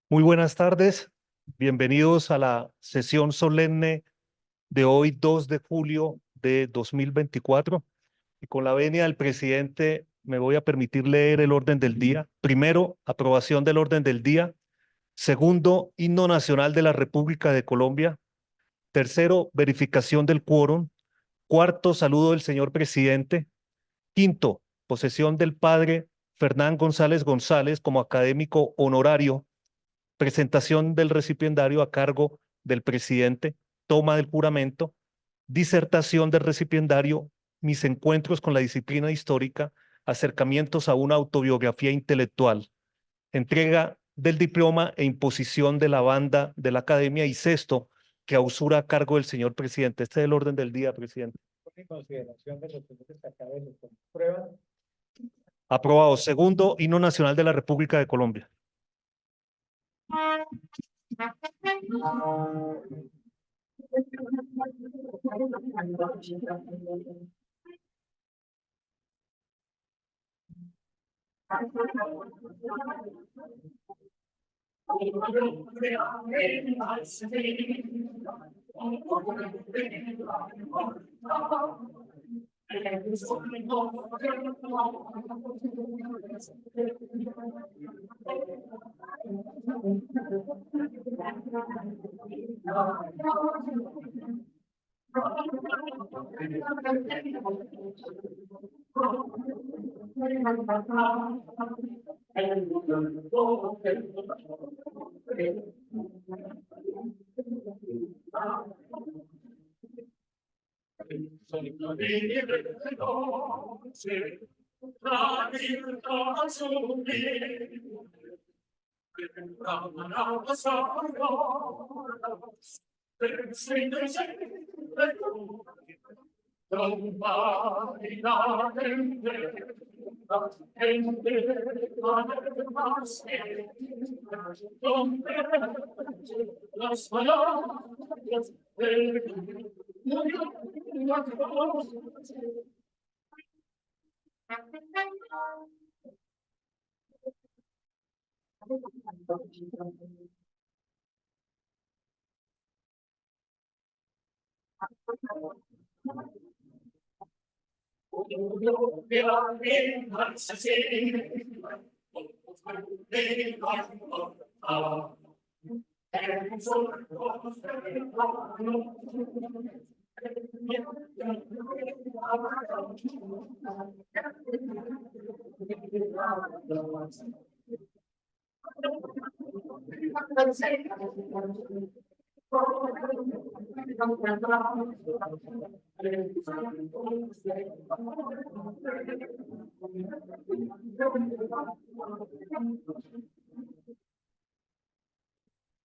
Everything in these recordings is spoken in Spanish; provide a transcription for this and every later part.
Muy buenas tardes, bienvenidos a la sesión solemne de hoy, 2 de julio de 2024. Y con la venia del presidente, me voy a permitir leer el orden del día. Primero, aprobación del orden del día. Segundo, himno nacional de la República de Colombia. Tercero, verificación del quórum. Cuarto, saludo del señor presidente. Quinto, posesión del padre Fernán González González como académico honorario. Presentación del recipiendario a cargo del presidente, toma del juramento, disertación del recipiendario, mis encuentros con la disciplina histórica, acercamientos a una autobiografía intelectual, entrega del diploma e imposición de la banda de la academia y sexto, clausura a cargo del señor presidente. Este es el orden del día, presidente. En consideración de los puntos académicos con prueba. Aprobado. Segundo, himno nacional de la República de Colombia.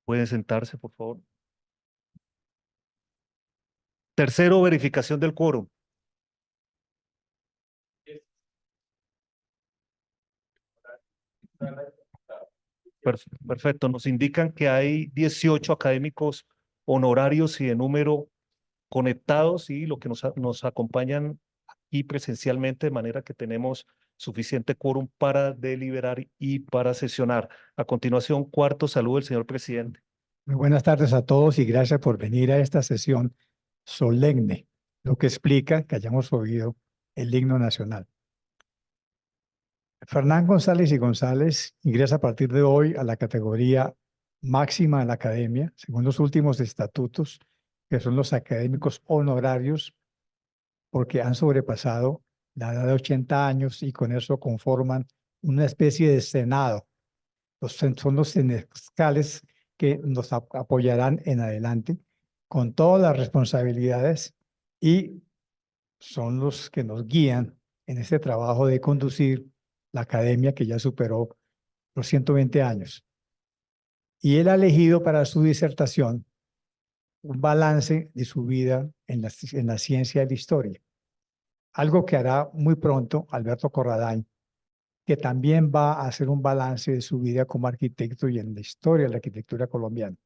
Pueden sentarse, por favor. Tercero, verificación del quórum. Perfecto. Nos indican que hay 18 académicos honorarios y de número conectados y lo que nos acompañan aquí presencialmente, de manera que tenemos suficiente quórum para deliberar y para sesionar. A continuación, cuarto, saludo del señor presidente. Muy buenas tardes a todos y gracias por venir a esta sesión solemne, lo que explica que hayamos oído el himno nacional. Fernán González y González ingresa a partir de hoy a la categoría máxima de la academia, según los últimos estatutos, que son los académicos honorarios, porque han sobrepasado la edad de 80 años y con eso conforman una especie de senado. Son los senescales que nos apoyarán en adelante con todas las responsabilidades y son los que nos guían en este trabajo de conducir la academia que ya superó los 120 años. Y él ha elegido para su disertación un balance de su vida en la ciencia de la historia, algo que hará muy pronto Alberto Corradain, que también va a hacer un balance de su vida como arquitecto y en la historia de la arquitectura colombiana.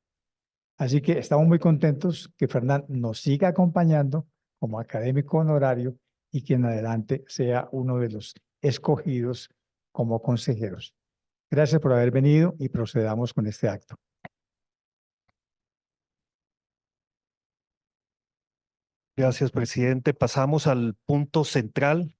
Así que estamos muy contentos que Fernán nos siga acompañando como académico honorario y que en adelante sea uno de los escogidos como consejeros. Gracias por haber venido y procedamos con este acto. Gracias, presidente. Pasamos al punto central.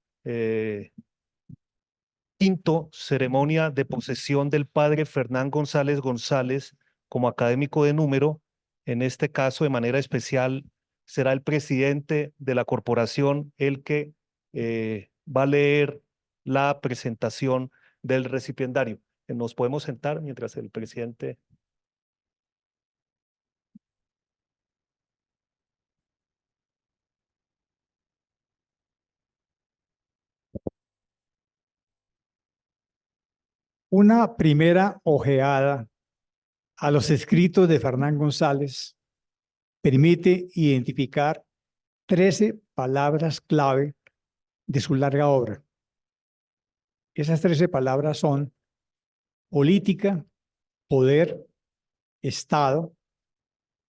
Quinto, ceremonia de posesión del padre Fernán González González como académico de número. En este caso, de manera especial, será el presidente de la corporación el que va a leer la presentación del recipiendario. Nos podemos sentar mientras el presidente... Una primera ojeada a los escritos de Fernán González permite identificar 13 palabras clave de su larga obra. Esas 13 palabras son política, poder, Estado,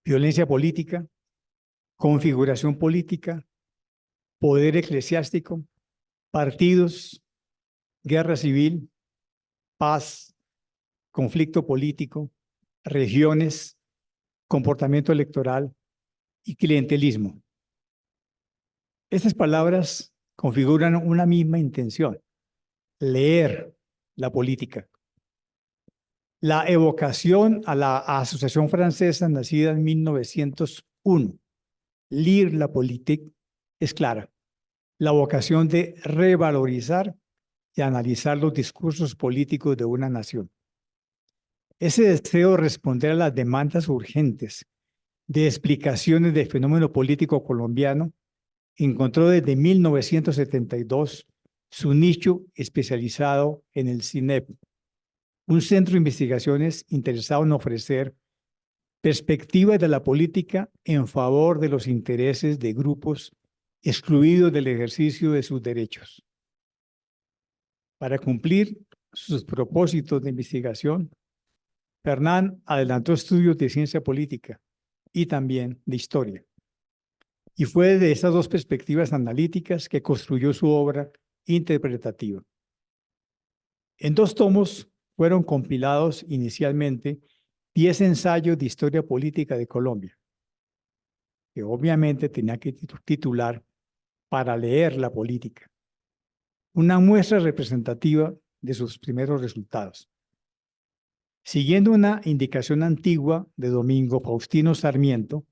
violencia política, configuración política, poder eclesiástico, partidos, guerra civil, paz, conflicto político, regiones, comportamiento electoral y clientelismo. Estas palabras configuran una misma intención: leer la política. La evocación a la Asociación Francesa nacida en 1901, Lire la politique, es clara. La vocación de revalorizar y analizar los discursos políticos de una nación. Ese deseo de responder a las demandas urgentes de explicaciones del fenómeno político colombiano encontró desde 1972 su nicho especializado en el CINEP, un centro de investigaciones interesado en ofrecer perspectivas de la política en favor de los intereses de grupos excluidos del ejercicio de sus derechos. Para cumplir sus propósitos de investigación, Fernán adelantó estudios de ciencia política y también de historia. Y fue de estas dos perspectivas analíticas que construyó su obra interpretativa. En 2 tomos fueron compilados inicialmente 10 ensayos de historia política de Colombia, que obviamente tenía que titular Para leer la política, una muestra representativa de sus primeros resultados. Siguiendo una indicación antigua de Domingo Faustino Sarmiento,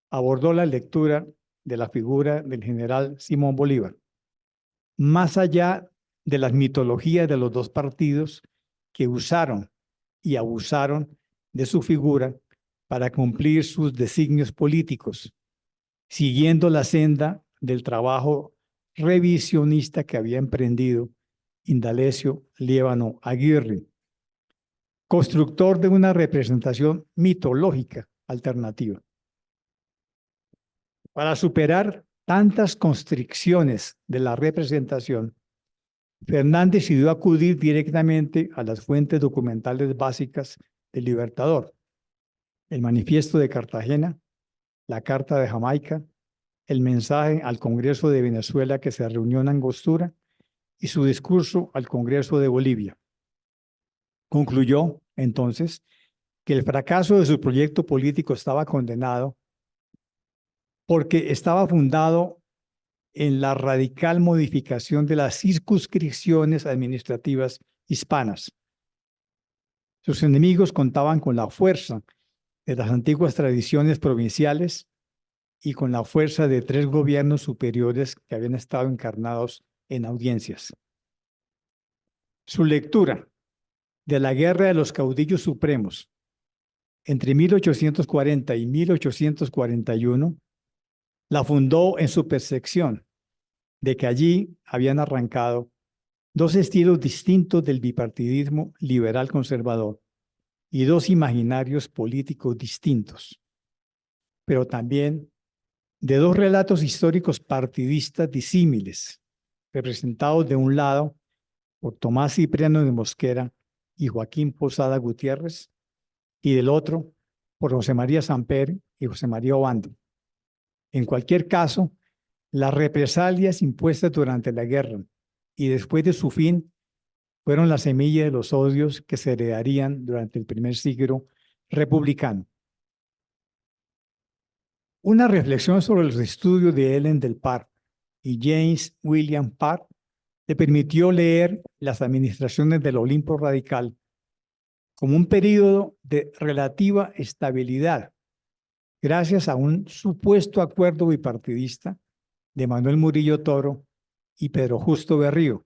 abordó la lectura de la figura del general Simón Bolívar, más allá de las mitologías de los dos partidos que usaron y abusaron de su figura para cumplir sus designios políticos, siguiendo la senda del trabajo revisionista que había emprendido Indalecio Liévano Aguirre, constructor de una representación mitológica alternativa. Para superar tantas constricciones de la representación, Fernán decidió acudir directamente a las fuentes documentales básicas del Libertador: el Manifiesto de Cartagena, la Carta de Jamaica, el mensaje al Congreso de Venezuela que se reunió en Angostura y su discurso al Congreso de Bolivia. Concluyó, entonces, que el fracaso de su proyecto político estaba condenado porque estaba fundado en la radical modificación de las circunscripciones administrativas hispanas. Sus enemigos contaban con la fuerza de las antiguas tradiciones provinciales y con la fuerza de 3 gobiernos superiores que habían estado encarnados en audiencias. Su lectura de la Guerra de los Caudillos Supremos entre 1840 y 1841 la fundó en su percepción de que allí habían arrancado 2 estilos distintos del bipartidismo liberal conservador y 2 imaginarios políticos distintos, pero también de 2 relatos históricos partidistas disímiles, representados de un lado por Tomás Cipriano de Mosquera y Joaquín Posada Gutiérrez, y del otro por José María Samper y José María Obando. En cualquier caso, las represalias impuestas durante la guerra y después de su fin fueron la semilla de los odios que se heredarían durante el primer siglo republicano. Una reflexión sobre los estudios de Ellen del Parr y James William Parr le permitió leer las administraciones del Olimpo Radical como un periodo de relativa estabilidad, gracias a un supuesto acuerdo bipartidista de Manuel Murillo Toro y Pedro Justo Berrío.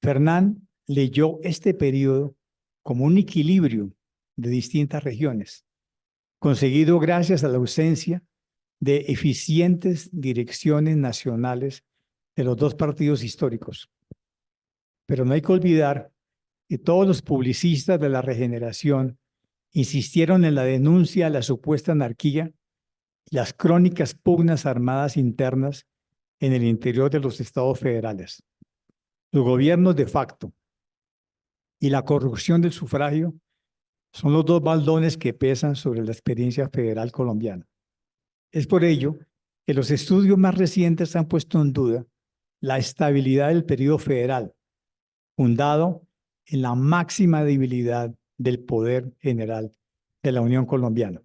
Fernán leyó este periodo como un equilibrio de distintas regiones, conseguido gracias a la ausencia de eficientes direcciones nacionales de los dos partidos históricos. Pero no hay que olvidar que todos los publicistas de la regeneración insistieron en la denuncia a la supuesta anarquía y las crónicas pugnas armadas internas en el interior de los estados federales. Los gobiernos de facto y la corrupción del sufragio son los dos baldones que pesan sobre la experiencia federal colombiana. Es por ello que los estudios más recientes han puesto en duda la estabilidad del periodo federal, fundado en la máxima debilidad del poder general de la Unión Colombiana.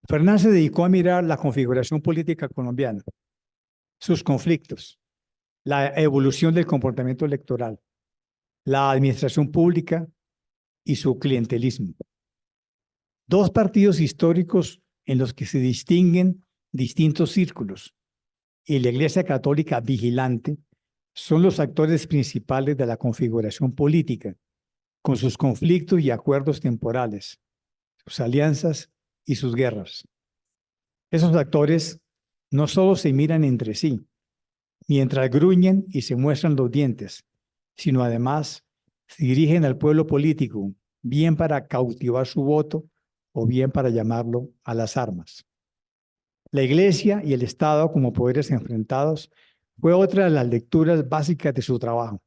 Fernán se dedicó a mirar la configuración política colombiana, sus conflictos, la evolución del comportamiento electoral, la administración pública y su clientelismo. Dos partidos históricos en los que se distinguen distintos círculos y la Iglesia Católica vigilante son los actores principales de la configuración política, con sus conflictos y acuerdos temporales, sus alianzas y sus guerras. Esos actores no solo se miran entre sí, mientras gruñen y se muestran los dientes, sino además se dirigen al pueblo político, bien para cautivar su voto o bien para llamarlo a las armas. La Iglesia y el Estado como poderes enfrentados fue otra de las lecturas básicas de su trabajo,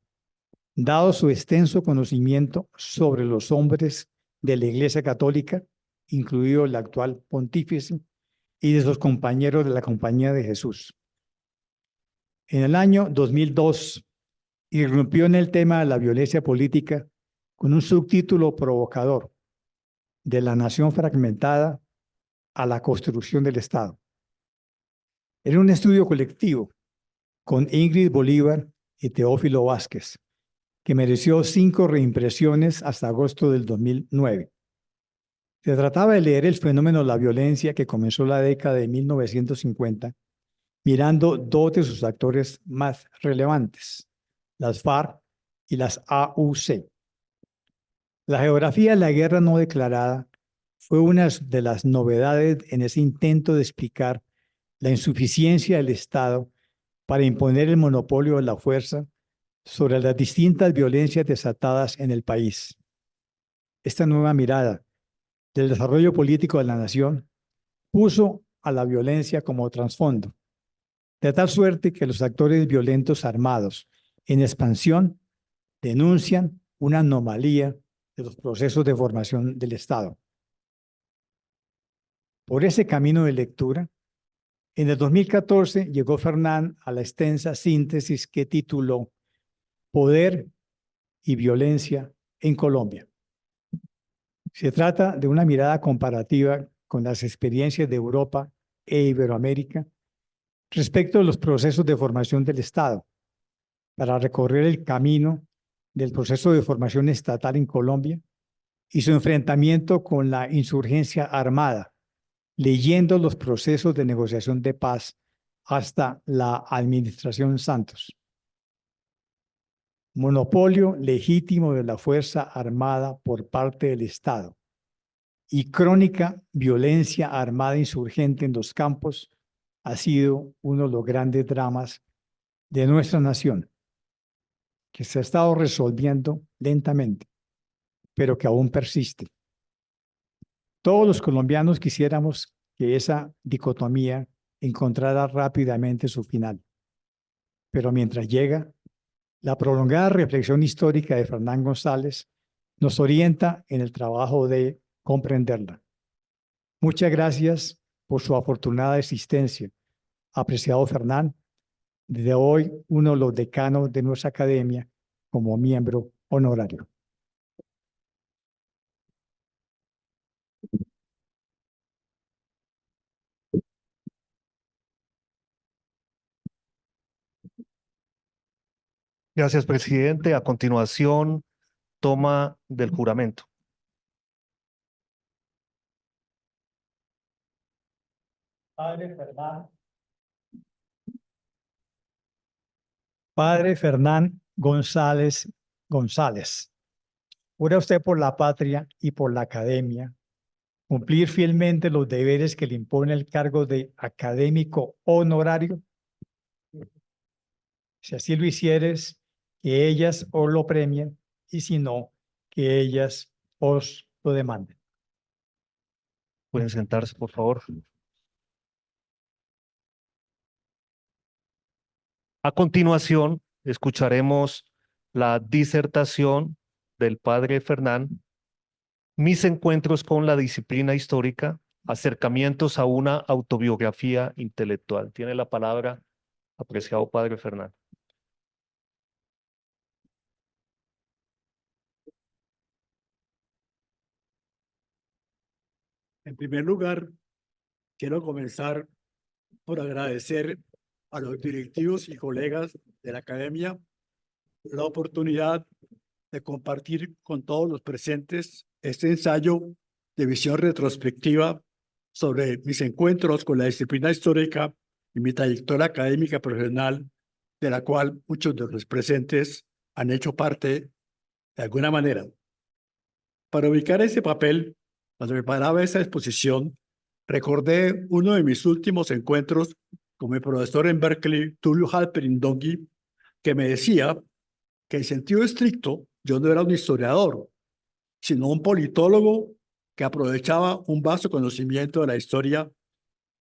dado su extenso conocimiento sobre los hombres de la Iglesia Católica, incluido el actual pontífice, y de sus compañeros de la Compañía de Jesús. En el año 2002, irrumpió en el tema de la violencia política con un subtítulo provocador: de la nación fragmentada a la construcción del Estado. Era un estudio colectivo con Ingrid Bolívar y Teófilo Vázquez, que mereció 5 reimpresiones hasta agosto del 2009. Se trataba de leer el fenómeno de la violencia que comenzó la década de 1950, mirando dos de sus actores más relevantes, las FARC y las AUC. La geografía de la guerra no declarada fue una de las novedades en ese intento de explicar la insuficiencia del Estado para imponer el monopolio de la fuerza sobre las distintas violencias desatadas en el país. Esta nueva mirada del desarrollo político de la nación puso a la violencia como trasfondo, de tal suerte que los actores violentos armados en expansión denuncian una anomalía de los procesos de formación del Estado. Por ese camino de lectura, en el 2014 llegó Fernán a la extensa síntesis que tituló Poder y Violencia en Colombia. Se trata de una mirada comparativa con las experiencias de Europa e Iberoamérica respecto a los procesos de formación del Estado, para recorrer el camino del proceso de formación estatal en Colombia y su enfrentamiento con la insurgencia armada, leyendo los procesos de negociación de paz hasta la administración Santos. Monopolio legítimo de la fuerza armada por parte del Estado y crónica violencia armada insurgente en los campos ha sido uno de los grandes dramas de nuestra nación, que se ha estado resolviendo lentamente, pero que aún persiste. Todos los colombianos quisiéramos que esa dicotomía encontrara rápidamente su final, pero mientras llega, la prolongada reflexión histórica de Fernán González nos orienta en el trabajo de comprenderla. Muchas gracias por su afortunada existencia, apreciado Fernán, desde hoy uno de los decanos de nuestra academia como miembro honorario. Gracias, presidente. A continuación, toma del juramento. Padre Fernán González González, jura usted por la patria y por la academia cumplir fielmente los deberes que le impone el cargo de académico honorario. Si así lo hicieres, que ellas os lo premien, y si no, que ellas os lo demanden. Pueden sentarse, por favor. A continuación, escucharemos la disertación del padre Fernán, mis encuentros con la disciplina histórica, acercamientos a una autobiografía intelectual. Tiene la palabra, apreciado padre Fernán. En primer lugar, quiero comenzar por agradecer a los directivos y colegas de la academia la oportunidad de compartir con todos los presentes este ensayo de visión retrospectiva sobre mis encuentros con la disciplina histórica y mi trayectoria académica profesional, de la cual muchos de los presentes han hecho parte de alguna manera. Para ubicar ese papel, cuando preparaba esa exposición, recordé uno de mis últimos encuentros con mi profesor en Berkeley, Tulio Halperin Donghi, que me decía que en sentido estricto yo no era un historiador, sino un politólogo que aprovechaba un vasto conocimiento de la historia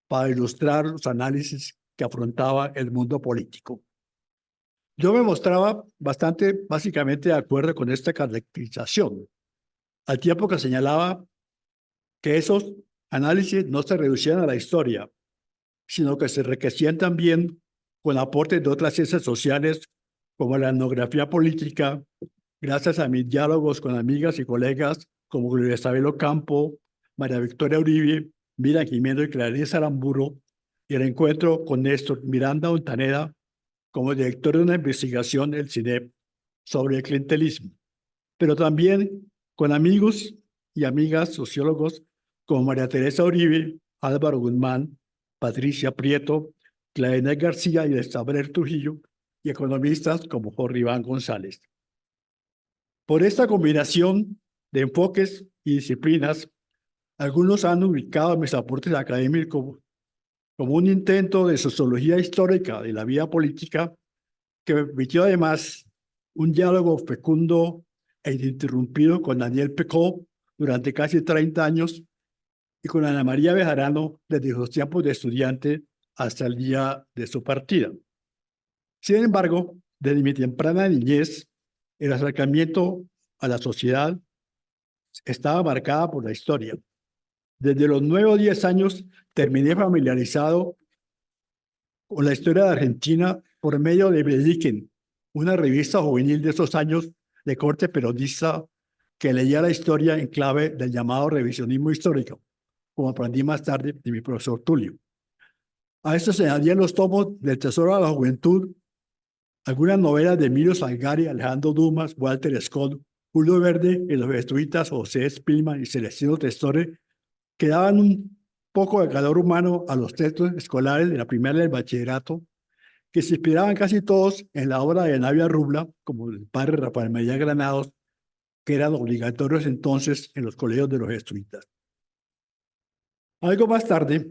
para ilustrar los análisis que afrontaba el mundo político. Yo me mostraba básicamente de acuerdo con esta caracterización, al tiempo que señalaba que esos análisis no se reducían a la historia, sino que se enriquecían también con aportes de otras ciencias sociales como la etnografía política, gracias a mis diálogos con amigas y colegas como Gloria Isabel Ocampo, María Victoria Uribe, Mira Jiménez y Clarisa Aramburo, y el encuentro con Néstor Miranda Ontaneda como director de una investigación del CINEP sobre el clientelismo, pero también con amigos y amigas sociólogos como María Teresa Uribe, Álvaro Guzmán, Patricia Prieto, Claudine García y Elizabeth Trujillo, y economistas como Jorge Iván González. Por esta combinación de enfoques y disciplinas, algunos han ubicado mis aportes académicos como un intento de sociología histórica de la vida política que me permitió además un diálogo fecundo e ininterrumpido con Daniel Pecó durante casi 30 años y con Ana María Bejarano desde los tiempos de estudiante hasta el día de su partida. Sin embargo, desde mi temprana niñez, el acercamiento a la sociedad estaba marcada por la historia. Desde los 9 o 10 años terminé familiarizado con la historia de Argentina por medio de Bediken, una revista juvenil de esos años de corte peronista que leía la historia en clave del llamado revisionismo histórico, como aprendí más tarde de mi profesor Tulio. A esto se añadían los tomos del Tesoro de la Juventud, algunas novelas de Emilio Salgari, Alejandro Dumas, Walter Scott, Julio Verde y los jesuitas José Spillman y Celestino Testore, que daban un poco de calor humano a los textos escolares de la primaria y del bachillerato, que se inspiraban casi todos en la obra de Navia Rubla, como el padre Rafael María Granados, que eran obligatorios entonces en los colegios de los jesuitas. Algo más tarde,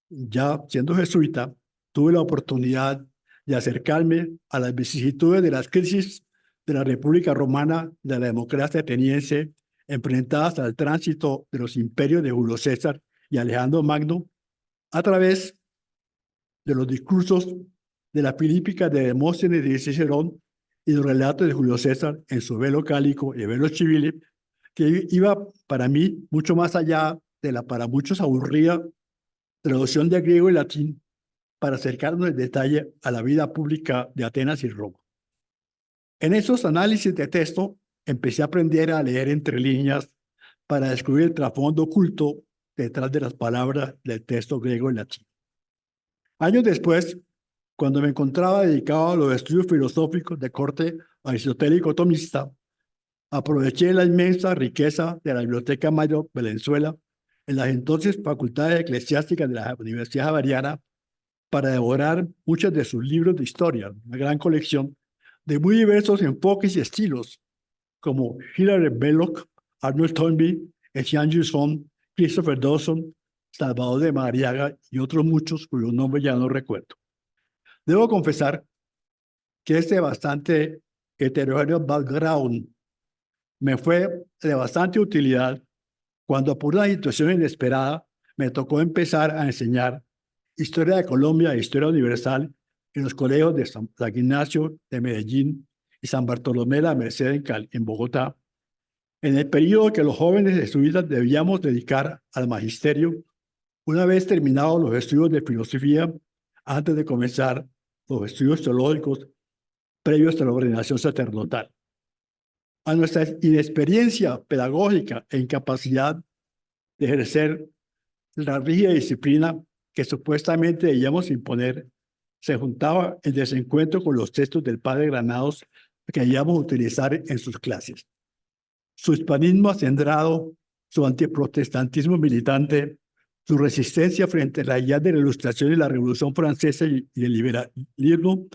ya siendo jesuita, tuve la oportunidad de acercarme a las vicisitudes de las crisis de la República Romana, de la democracia ateniense, enfrentadas al tránsito de los imperios de Julio César y Alejandro Magno, a través de los discursos de la Filípica de Demóstenes y de Cicerón y los relatos de Julio César en su Velo Cálico y Velo Civile, que iba para mí mucho más allá de la para muchos aburrida traducción de griego y latín para acercarnos en detalle a la vida pública de Atenas y Roma. En esos análisis de texto empecé a aprender a leer entre líneas para descubrir el trasfondo oculto detrás de las palabras del texto griego y latino. Años después, cuando me encontraba dedicado a los estudios filosóficos de corte aristotélico-tomista, aproveché la inmensa riqueza de la Biblioteca Mayor Valenzuela en las entonces facultades eclesiásticas de la Universidad Javeriana para devorar muchos de sus libros de historia, una gran colección de muy diversos enfoques y estilos, como Hilary Belloc, Arnold Toynbee, Etienne Gilson, Christopher Dawson, Salvador de Madariaga y otros muchos cuyos nombres ya no recuerdo. Debo confesar que este bastante heterogéneo background me fue de bastante utilidad cuando por una situación inesperada me tocó empezar a enseñar Historia de Colombia e Historia Universal en los colegios de San Ignacio de Medellín y San Bartolomé de la Merced en Bogotá, en el periodo que los jóvenes jesuitas debíamos dedicar al magisterio una vez terminados los estudios de filosofía antes de comenzar los estudios teológicos previos a la ordenación sacerdotal. A nuestra inexperiencia pedagógica e incapacidad de ejercer la rígida disciplina que supuestamente debíamos imponer, se juntaba el desencuentro con los textos del padre Granados que debíamos utilizar en sus clases. Su hispanismo acendrado, su antiprotestantismo militante, su resistencia frente a la idea de la Ilustración y la Revolución Francesa y el liberalismo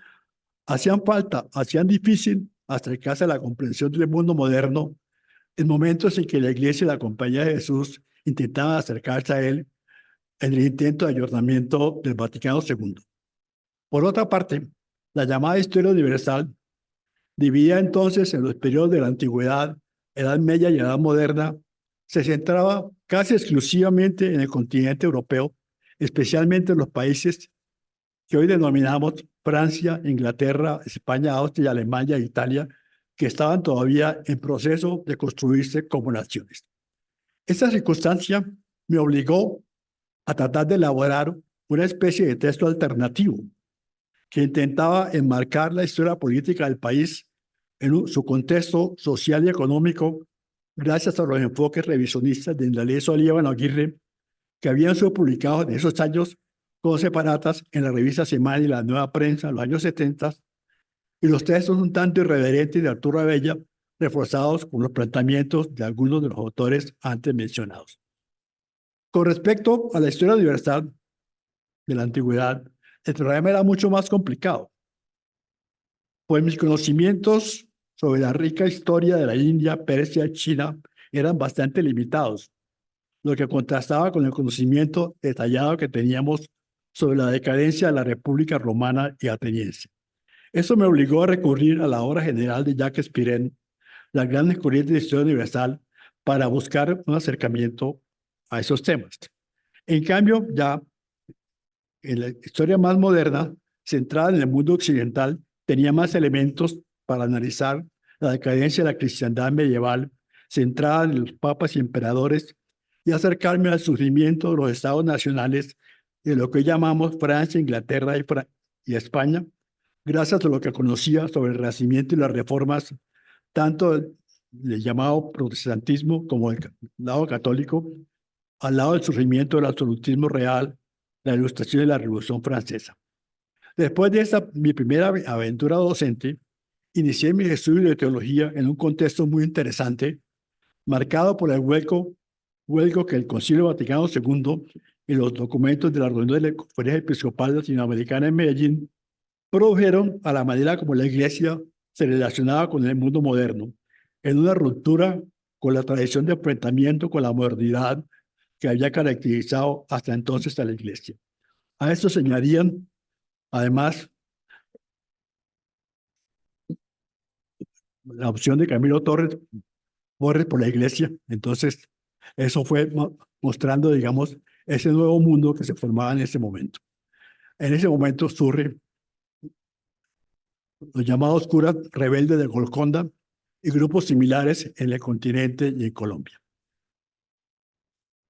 hacían difícil acercarse a la comprensión del mundo moderno en momentos en que la Iglesia y la Compañía de Jesús intentaban acercarse a él en el intento de ayornamiento del Vaticano II. Por otra parte, la llamada Historia Universal, dividida entonces en los periodos de la Antigüedad, Edad Media y Edad Moderna, se centraba casi exclusivamente en el continente europeo, especialmente en los países que hoy denominamos Francia, Inglaterra, España, Austria, Alemania e Italia, que estaban todavía en proceso de construirse como naciones. Esta circunstancia me obligó a tratar de elaborar una especie de texto alternativo que intentaba enmarcar la historia política del país en su contexto social y económico gracias a los enfoques revisionistas de Indalecio Líbano Aguirre que habían sido publicados en esos años con separatas en la revista Semana y la Nueva Prensa en los años 70 y los textos un tanto irreverentes de Arturo Abella reforzados con los planteamientos de algunos de los autores antes mencionados. Con respecto a la historia universal de la antigüedad, el problema era mucho más complicado, pues mis conocimientos sobre la rica historia de la India, Persia y China eran bastante limitados, lo que contrastaba con el conocimiento detallado que teníamos sobre la decadencia de la República Romana y Ateniense. Eso me obligó a recurrir a la obra general de Jacques Spirén, Las grandes corrientes de historia universal, para buscar un acercamiento a esos temas. En cambio, ya en la historia más moderna, centrada en el mundo occidental, tenía más elementos para analizar la decadencia de la cristiandad medieval, centrada en los papas y emperadores, y acercarme al surgimiento de los estados nacionales de lo que llamamos Francia, Inglaterra y España, gracias a lo que conocía sobre el Renacimiento y las reformas, tanto del llamado protestantismo como el lado católico, al lado del surgimiento del absolutismo real, la Ilustración y la Revolución Francesa. Después de mi primera aventura docente, inicié mis estudios de teología en un contexto muy interesante, marcado por el vuelco que el Concilio Vaticano II y los documentos de la reunión de la Conferencia Episcopal Latinoamericana en Medellín produjeron a la manera como la Iglesia se relacionaba con el mundo moderno, en una ruptura con la tradición de enfrentamiento con la modernidad que había caracterizado hasta entonces a la Iglesia. A esto se añadían, además, la opción de Camilo Torres por la Iglesia. Entonces, eso fue mostrando, digamos, ese nuevo mundo que se formaba en ese momento. En ese momento surgen los llamados curas rebeldes de Golconda y grupos similares en el continente y en Colombia.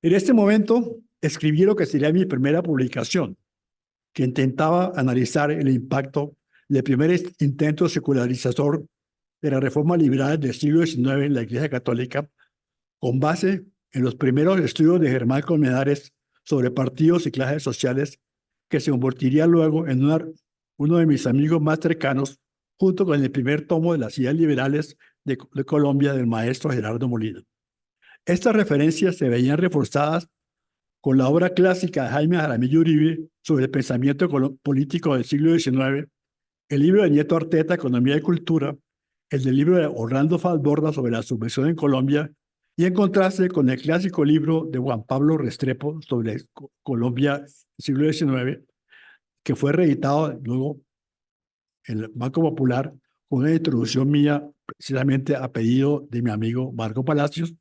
En este momento escribí lo que sería mi primera publicación, que intentaba analizar el impacto del primer intento secularizador de las reformas liberales del siglo XIX en la Iglesia Católica, con base en los primeros estudios de Germán Colmenares sobre partidos y clases sociales, que se convertiría luego en uno de mis amigos más cercanos, junto con el primer tomo de las ideas liberales de Colombia del maestro Gerardo Molina. Estas referencias se veían reforzadas con la obra clásica de Jaime Jaramillo Uribe sobre el pensamiento político del siglo XIX, el libro de Nieto Arteta, Economía y Cultura, el del libro de Orlando Falborda sobre la subversión en Colombia, y en contraste con el clásico libro de Juan Pablo Restrepo sobre Colombia siglo XIX, que fue reeditado luego en el Banco Popular con una introducción mía precisamente a pedido de mi amigo Marco Palacios.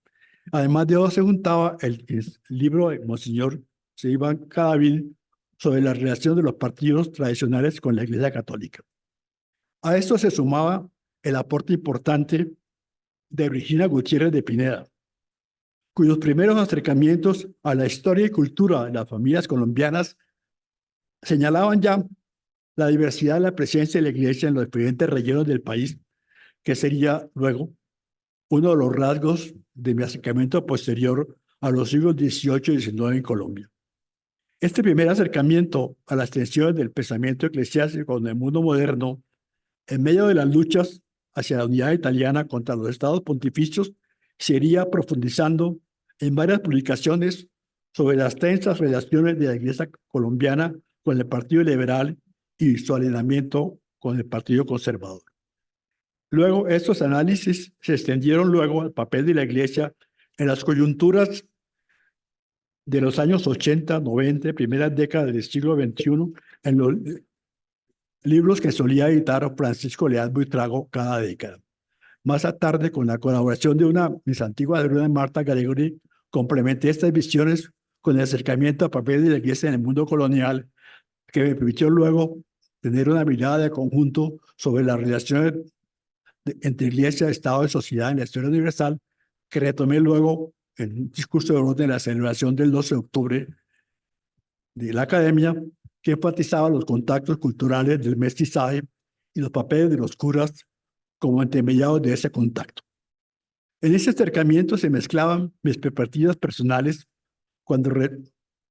Además de eso se juntaba el libro de Monseñor Iván Cadavid sobre la relación de los partidos tradicionales con la Iglesia Católica. A esto se sumaba el aporte importante de Virginia Gutiérrez de Pineda, cuyos primeros acercamientos a la historia y cultura de las familias colombianas señalaban ya la diversidad de la presencia de la Iglesia en los diferentes rellenos del país, que sería luego uno de los rasgos de mi acercamiento posterior a los siglos XVIII y XIX en Colombia. Este primer acercamiento a las tensiones del pensamiento eclesiástico en el mundo moderno, en medio de las luchas hacia la unidad italiana contra los estados pontificios, se iría profundizando en varias publicaciones sobre las tensas relaciones de la Iglesia colombiana con el Partido Liberal y su alineamiento con el Partido Conservador. Luego, estos análisis se extendieron luego al papel de la Iglesia en las coyunturas de los años 80, 90, primeras décadas del siglo XXI, en los libros que solía editar Francisco Leal Buitrago cada década. Más tarde, con la colaboración de mis antiguas alumnas, Marta Gregory, complementé estas visiones con el acercamiento al papel de la Iglesia en el mundo colonial, que me permitió luego tener una mirada de conjunto sobre las relaciones entre Iglesia, Estado y sociedad en la historia universal, que retomé luego en un discurso de orden de la celebración del 12 de octubre de la Academia, que enfatizaba los contactos culturales del mestizaje y los papeles de los curas como intermediarios de ese contacto. En ese acercamiento se mezclaban mis perspectivas personales cuando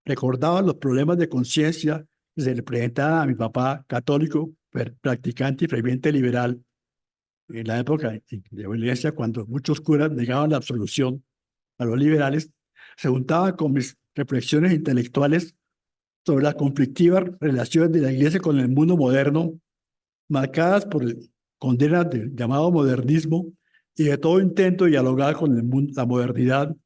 recordaba los problemas de conciencia que se le presentaban a mi papá católico, practicante y ferviente liberal, en la época de violencia, cuando muchos curas negaban la absolución a los liberales, se juntaba con mis reflexiones intelectuales sobre las conflictivas relaciones de la Iglesia con el mundo moderno, marcadas por condenas del llamado modernismo y de todo intento de dialogar con el mundo, la modernidad,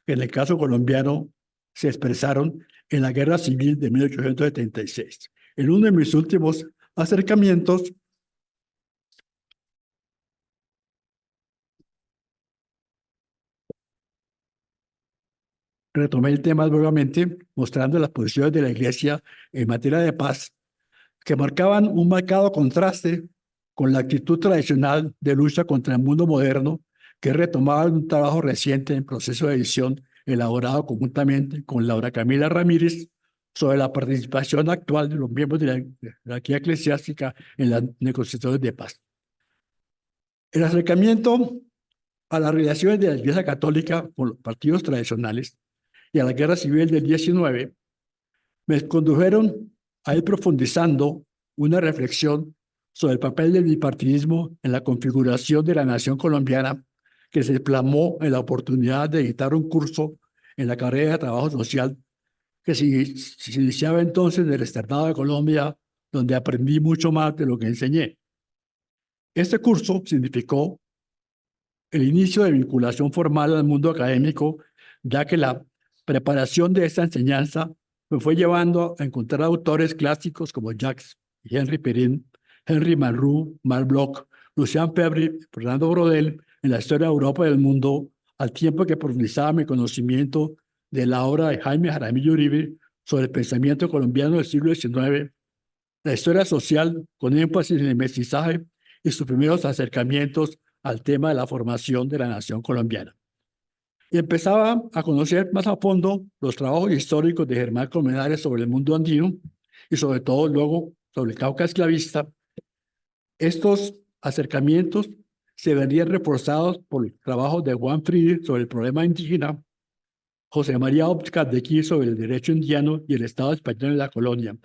que en el caso colombiano se expresaron en la Guerra Civil de 1876. En uno de mis últimos acercamientos, retomé el tema nuevamente, mostrando las posiciones de la Iglesia en materia de paz, que marcaban un marcado contraste con la actitud tradicional de lucha contra el mundo moderno, que retomaba un trabajo reciente en proceso de edición elaborado conjuntamente con Laura Camila Ramírez sobre la participación actual de los miembros de la jerarquía eclesiástica en las negociaciones de paz. El acercamiento a las relaciones de la Iglesia Católica con los partidos tradicionales y a la Guerra Civil del 19 me condujeron a ir profundizando una reflexión sobre el papel del bipartidismo en la configuración de la nación colombiana, que se plasmó en la oportunidad de editar un curso en la carrera de Trabajo Social que se iniciaba entonces en el Externado de Colombia, donde aprendí mucho más de lo que enseñé. Este curso significó el inicio de vinculación formal al mundo académico, ya que la preparación de esta enseñanza me fue llevando a encontrar autores clásicos como Jacques y Henry Perrin, Henry Manroux, Marc Bloch, Lucien Febvre, Fernando Brodel en la historia de Europa y del mundo, al tiempo que profundizaba mi conocimiento de la obra de Jaime Jaramillo Uribe sobre el pensamiento colombiano del siglo XIX, la historia social con énfasis en el mestizaje y sus primeros acercamientos al tema de la formación de la nación colombiana. Y empezaba a conocer más a fondo los trabajos históricos de Germán Colmenares sobre el mundo andino y sobre todo luego sobre el Cauca esclavista, estos acercamientos se verían reforzados por el trabajo de Juan Friedrich sobre el problema indígena, José María Ópticas de aquí sobre el derecho indiano y el Estado español en la colonia.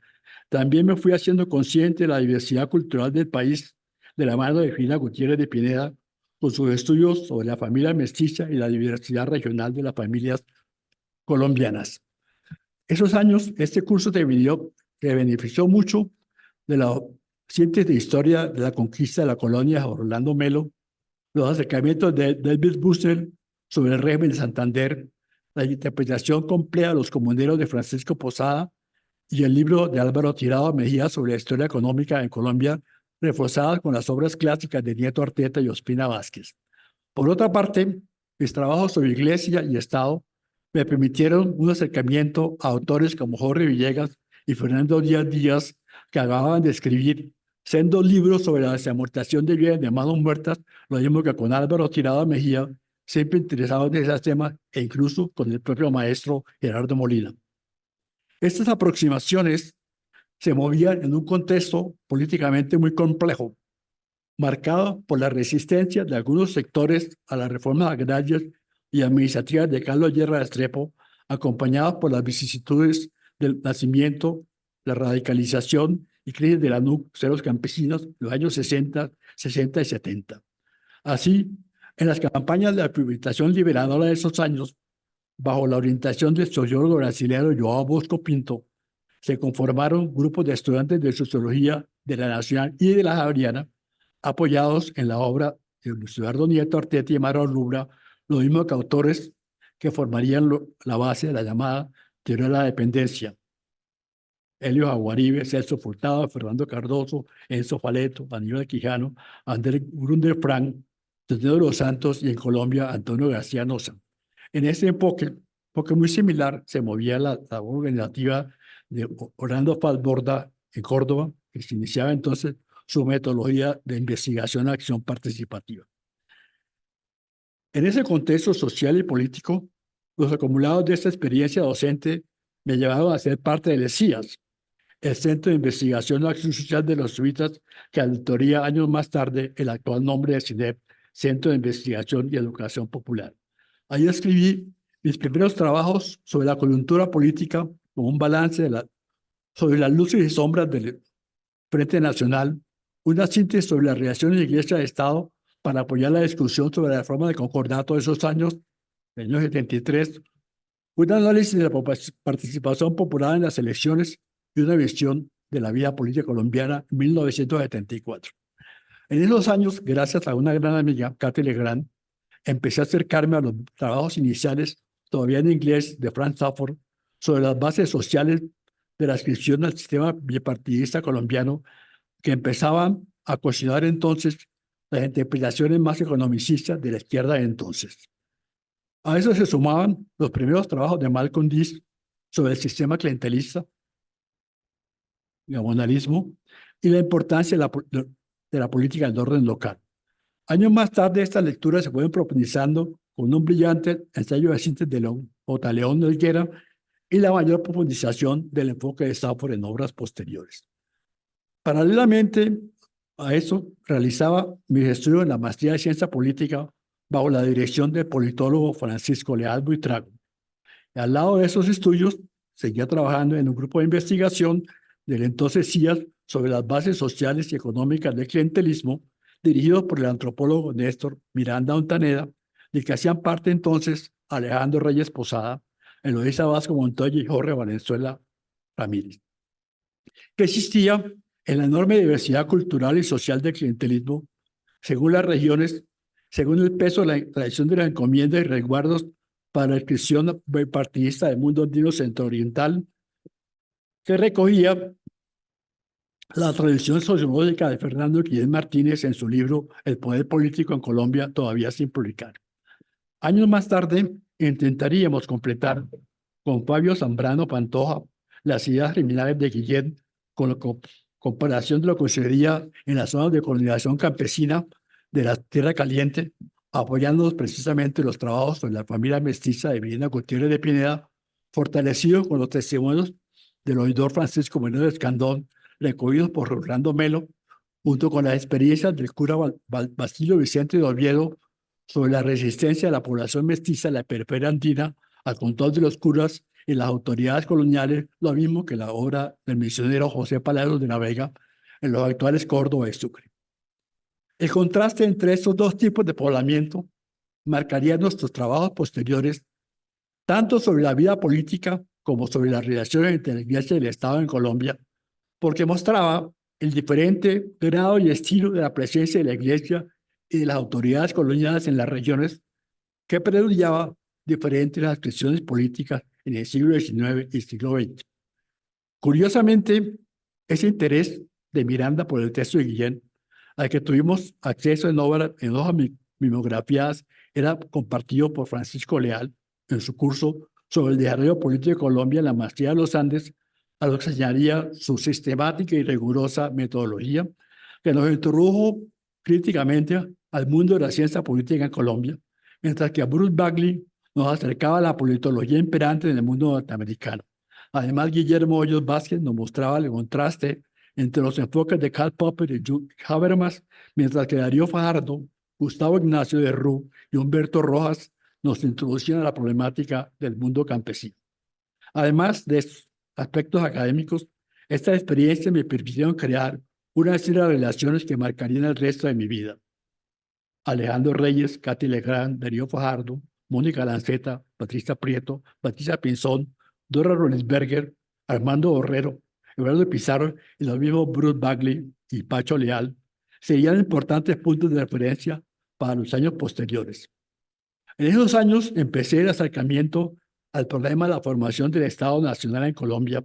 También me fui haciendo consciente de la diversidad cultural del país de la mano de Fina Gutiérrez de Pineda, con sus estudios sobre la familia mestiza y la diversidad regional de las familias colombianas. Esos años, este curso se benefició mucho de la ciencias de historia de la conquista de la colonia de Orlando Melo, los acercamientos de David Bussell sobre el régimen de Santander, la interpretación compleja de los comuneros de Francisco Posada y el libro de Álvaro Tirado Mejía sobre la historia económica en Colombia, reforzadas con las obras clásicas de Nieto Arteta y Ospina Vázquez. Por otra parte, mis trabajos sobre Iglesia y Estado me permitieron un acercamiento a autores como Jorge Villegas y Fernando Díaz Díaz, que acababan de escribir sendos libros sobre la desamortización de bienes de manos muertas, lo mismo que con Álvaro Tirado Mejía, siempre interesado en esos temas, e incluso con el propio maestro Gerardo Molina. Estas aproximaciones se movían en un contexto políticamente muy complejo, marcado por la resistencia de algunos sectores a las reformas agrarias y administrativas de Carlos Llera Restrepo, acompañados por las vicisitudes del nacimiento, la radicalización y crisis de la NUC de los campesinos en los años 60, 60 y 70. Así, en las campañas de la movilización liberadora de esos años, bajo la orientación del sociólogo brasileño João Bosco Pinto, se conformaron grupos de estudiantes de sociología de la Nacional y de la Javeriana, apoyados en la obra de Luis Eduardo Nieto Arteta y Amaro Rubra, los mismos autores que formarían la base de la llamada teoría de la dependencia. Helio Aguaribe, Celso Furtado, Fernando Cardoso, Enzo Faleto, Aníbal Quijano, Andrés Grunderfrank, Antonio de los Santos y en Colombia Antonio García Noza. En ese enfoque muy similar, se movía la labor organizativa de Orlando Falborda en Córdoba, que se iniciaba entonces su metodología de investigación y acción participativa. En ese contexto social y político, los acumulados de esta experiencia docente me llevaron a ser parte del CIAS, el Centro de Investigación y Acción Social de los Jesuitas, que adoptaría años más tarde el actual nombre de CINEP, Centro de Investigación y Educación Popular. Ahí escribí mis primeros trabajos sobre la coyuntura política, con un balance sobre las luces y sombras del Frente Nacional, una síntesis sobre las relaciones de Iglesia y Estado para apoyar la discusión sobre la reforma del concordato de esos años, del año 73, un análisis de la participación popular en las elecciones y una visión de la vida política colombiana en 1974. En esos años, gracias a una gran amiga, Katy Legrand, empecé a acercarme a los trabajos iniciales, todavía en inglés, de Frank Stafford, sobre las bases sociales de la inscripción al sistema bipartidista colombiano, que empezaban a cuestionar entonces las interpretaciones más economicistas de la izquierda de entonces. A eso se sumaban los primeros trabajos de Malcolm Dees sobre el sistema clientelista, el monalismo y la importancia de la política del orden local. Años más tarde, estas lecturas se fueron profundizando con un brillante ensayo de síntesis de León Helguera y la mayor profundización del enfoque de Stafford en obras posteriores. Paralelamente a eso, realizaba mis estudios en la maestría de Ciencia Política bajo la dirección del politólogo Francisco Leal Buitrago. Y al lado de esos estudios, seguía trabajando en un grupo de investigación del entonces CIAS sobre las bases sociales y económicas del clientelismo, dirigido por el antropólogo Néstor Miranda Ontaneda, de que hacían parte entonces Alejandro Reyes Posada, Eloísa Vasco Montoya y Jorge Valenzuela Ramírez. Que existía en la enorme diversidad cultural y social del clientelismo, según las regiones, según el peso de la tradición de la encomienda y resguardos para la inscripción bipartidista del mundo andino centrooriental, que recogía la tradición sociológica de Fernando Quillén Martínez en su libro El poder político en Colombia, todavía sin publicar. Años más tarde, intentaríamos completar con Fabio Zambrano Pantoja las ideas criminales de Guillén con la comparación de lo que sucedía en las zonas de colonización campesina de la Tierra Caliente, apoyándonos precisamente en los trabajos sobre la familia mestiza de Medina Gutiérrez de Pineda, fortalecidos con los testimonios del oidor Francisco Menor Escandón, recogidos por Rolando Melo, junto con las experiencias del cura Basilio Vicente de Oviedo sobre la resistencia de la población mestiza de la periferia andina al control de los curas y las autoridades coloniales, lo mismo que la obra del misionero José Palacios de la Vega en los actuales Córdoba y Sucre. El contraste entre estos dos tipos de poblamiento marcaría nuestros trabajos posteriores, tanto sobre la vida política como sobre las relaciones entre la Iglesia y el Estado en Colombia, porque mostraba el diferente grado y estilo de la presencia de la Iglesia y de las autoridades coloniales en las regiones, que preludiaba diferentes expresiones políticas en el siglo XIX y siglo XX. Curiosamente, ese interés de Miranda por el texto de Guillén, al que tuvimos acceso en dos mimografías, era compartido por Francisco Leal en su curso sobre el desarrollo político de Colombia en la maestría de los Andes, a lo que señalaría su sistemática y rigurosa metodología, que nos introdujo críticamente al mundo de la ciencia política en Colombia, mientras que a Bruce Bagley nos acercaba a la politología imperante en el mundo norteamericano. Además, Guillermo Hoyos Vázquez nos mostraba el contraste entre los enfoques de Karl Popper y Jules Habermas, mientras que Darío Fajardo, Gustavo Ignacio de Rú y Humberto Rojas nos introducían a la problemática del mundo campesino. Además de estos aspectos académicos, esta experiencia me permitieron crear una serie de relaciones que marcarían el resto de mi vida. Alejandro Reyes, Katy Legrand, Darío Fajardo, Mónica Lanceta, Patricia Prieto, Patricia Pinzón, Dora Rolisberger, Armando Borrero, Eduardo Pizarro y los mismos Bruce Bagley y Pacho Leal serían importantes puntos de referencia para los años posteriores. En esos años empecé el acercamiento al problema de la formación del Estado Nacional en Colombia,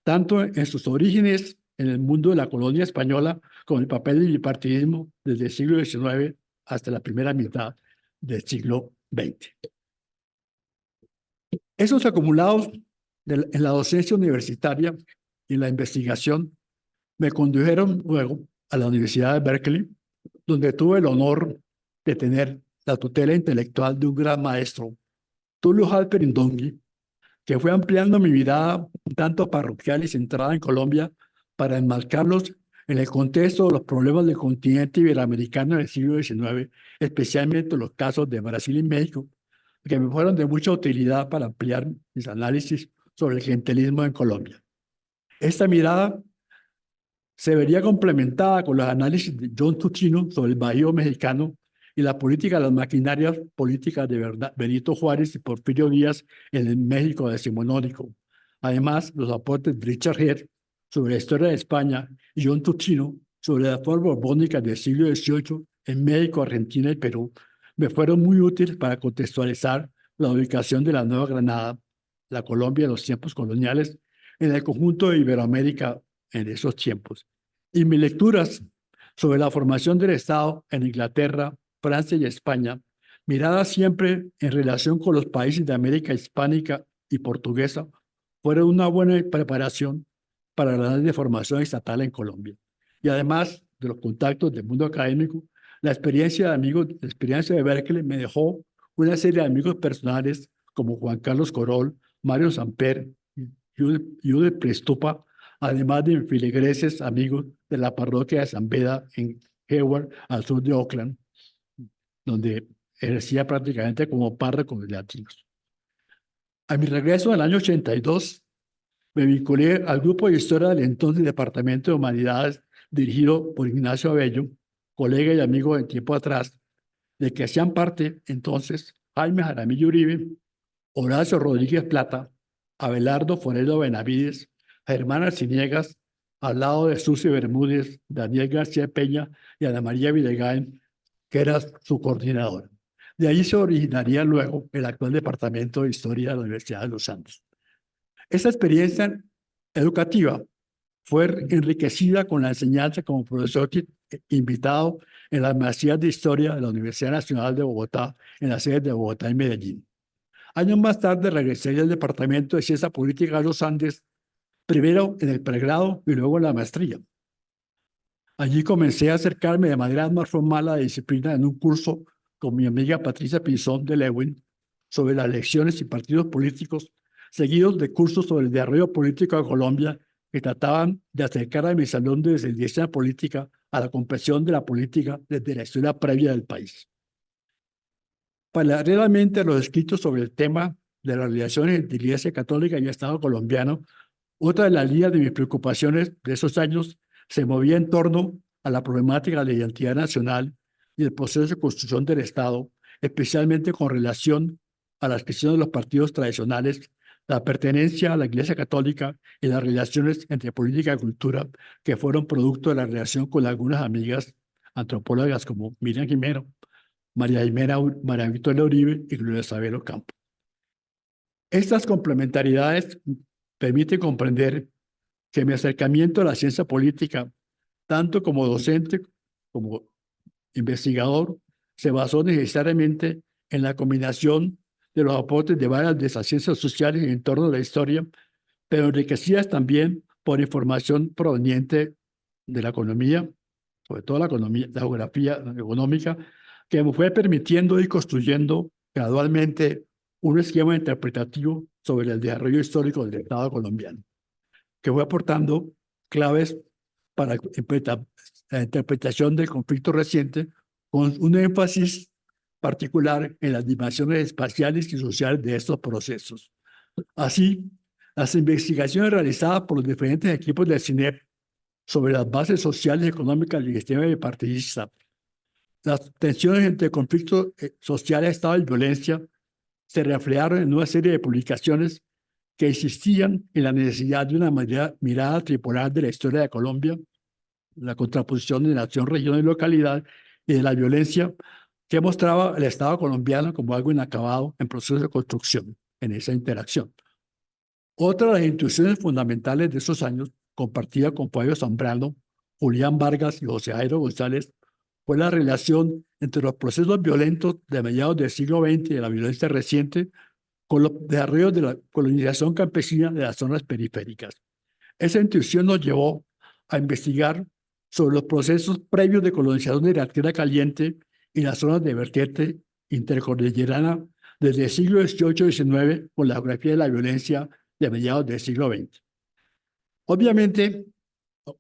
tanto en sus orígenes en el mundo de la colonia española como el papel del bipartidismo desde el siglo XIX hasta la primera mitad del siglo XX. Esos acumulados en la docencia universitaria y en la investigación me condujeron luego a la Universidad de Berkeley, donde tuve el honor de tener la tutela intelectual de un gran maestro, Tulio Halperin Dongui, que fue ampliando mi mirada un tanto parroquial y centrada en Colombia para enmarcarlos en el contexto de los problemas del continente iberoamericano del siglo XIX, especialmente los casos de Brasil y México, que me fueron de mucha utilidad para ampliar mis análisis sobre el clientelismo en Colombia. Esta mirada se vería complementada con los análisis de John Tuchino sobre el Bajío mexicano y la política de las maquinarias políticas de Benito Juárez y Porfirio Díaz en el México decimonónico. Además, los aportes de Richard Hare sobre la historia de España y John Tuchino sobre la forma borbónica del siglo XVIII en México, Argentina y Perú me fueron muy útiles para contextualizar la ubicación de la Nueva Granada, la Colombia de los tiempos coloniales, en el conjunto de Iberoamérica en esos tiempos. Y mis lecturas sobre la formación del Estado en Inglaterra, Francia y España, miradas siempre en relación con los países de América hispánica y portuguesa, fueron una buena preparación para la de formación estatal en Colombia. Y además de los contactos del mundo académico, la experiencia de Berkeley me dejó una serie de amigos personales como Juan Carlos Corol, Mario Samper y Judith Prestupa, además de filigreses amigos de la parroquia de San Beda en Hayward, al sur de Oakland, donde ejercía prácticamente como párroco de latinos. A mi regreso en el año 82, me vinculé al grupo de historia del entonces Departamento de Humanidades dirigido por Ignacio Abello, colega y amigo de tiempo atrás, de que hacían parte entonces Jaime Jaramillo Uribe, Horacio Rodríguez Plata, Abelardo Forero Benavides, Germán Arciniegas, al lado de Susi Bermúdez, Daniel García Peña y Ana María Videgain, que era su coordinadora. De ahí se originaría luego el actual Departamento de Historia de la Universidad de los Andes. Esta experiencia educativa fue enriquecida con la enseñanza como profesor invitado en las maestrías de Historia de la Universidad Nacional de Bogotá, en las sedes de Bogotá y Medellín. Años más tarde regresé al Departamento de Ciencia Política de los Andes, primero en el pregrado y luego en la maestría. Allí comencé a acercarme de manera más formal a la disciplina en un curso con mi amiga Patricia Pinzón de Lewin sobre las elecciones y partidos políticos, seguidos de cursos sobre el desarrollo político de Colombia que trataban de acercar a mis alumnos desde el diseño política a la comprensión de la política desde la historia previa del país. Paralelamente a los escritos sobre el tema de las relaciones entre Iglesia Católica y el Estado colombiano, otra de las líneas de mis preocupaciones de esos años se movía en torno a la problemática de la identidad nacional y el proceso de construcción del Estado, especialmente con relación a las cuestiones de los partidos tradicionales, la pertenencia a la Iglesia Católica y las relaciones entre política y cultura que fueron producto de la relación con algunas amigas antropólogas como Miriam Jimeno, María Victoria Uribe y Gloria Isabel Ocampo. Estas complementariedades permiten comprender que mi acercamiento a la ciencia política, tanto como docente como investigador, se basó necesariamente en la combinación de los aportes de varias de esas ciencias sociales en torno a la historia, pero enriquecidas también por información proveniente de la economía, sobre todo la economía, la geografía económica, que me fue permitiendo ir construyendo gradualmente un esquema interpretativo sobre el desarrollo histórico del Estado colombiano, que fue aportando claves para la interpretación del conflicto reciente, con un énfasis particular en las dimensiones espaciales y sociales de estos procesos. Así, las investigaciones realizadas por los diferentes equipos del CINEP sobre las bases sociales y económicas del sistema bipartidista, las tensiones entre conflictos sociales, Estado y violencia, se reflejaron en una serie de publicaciones que insistían en la necesidad de una mirada tripolar de la historia de Colombia, la contraposición de nación, región y localidad, y de la violencia que mostraba el Estado colombiano como algo inacabado en proceso de construcción en esa interacción. Otra de las instituciones fundamentales de esos años, compartida con Fabio Zambrano, Julián Vargas y José Jairo González, fue la relación entre los procesos violentos de mediados del siglo XX y de la violencia reciente con los desarrollos de la colonización campesina de las zonas periféricas. Esa intuición nos llevó a investigar sobre los procesos previos de colonización de la Tierra Caliente y las zonas de vertiente intercordillerana desde el siglo XVIII y XIX con la geografía de la violencia de mediados del siglo XX. Obviamente,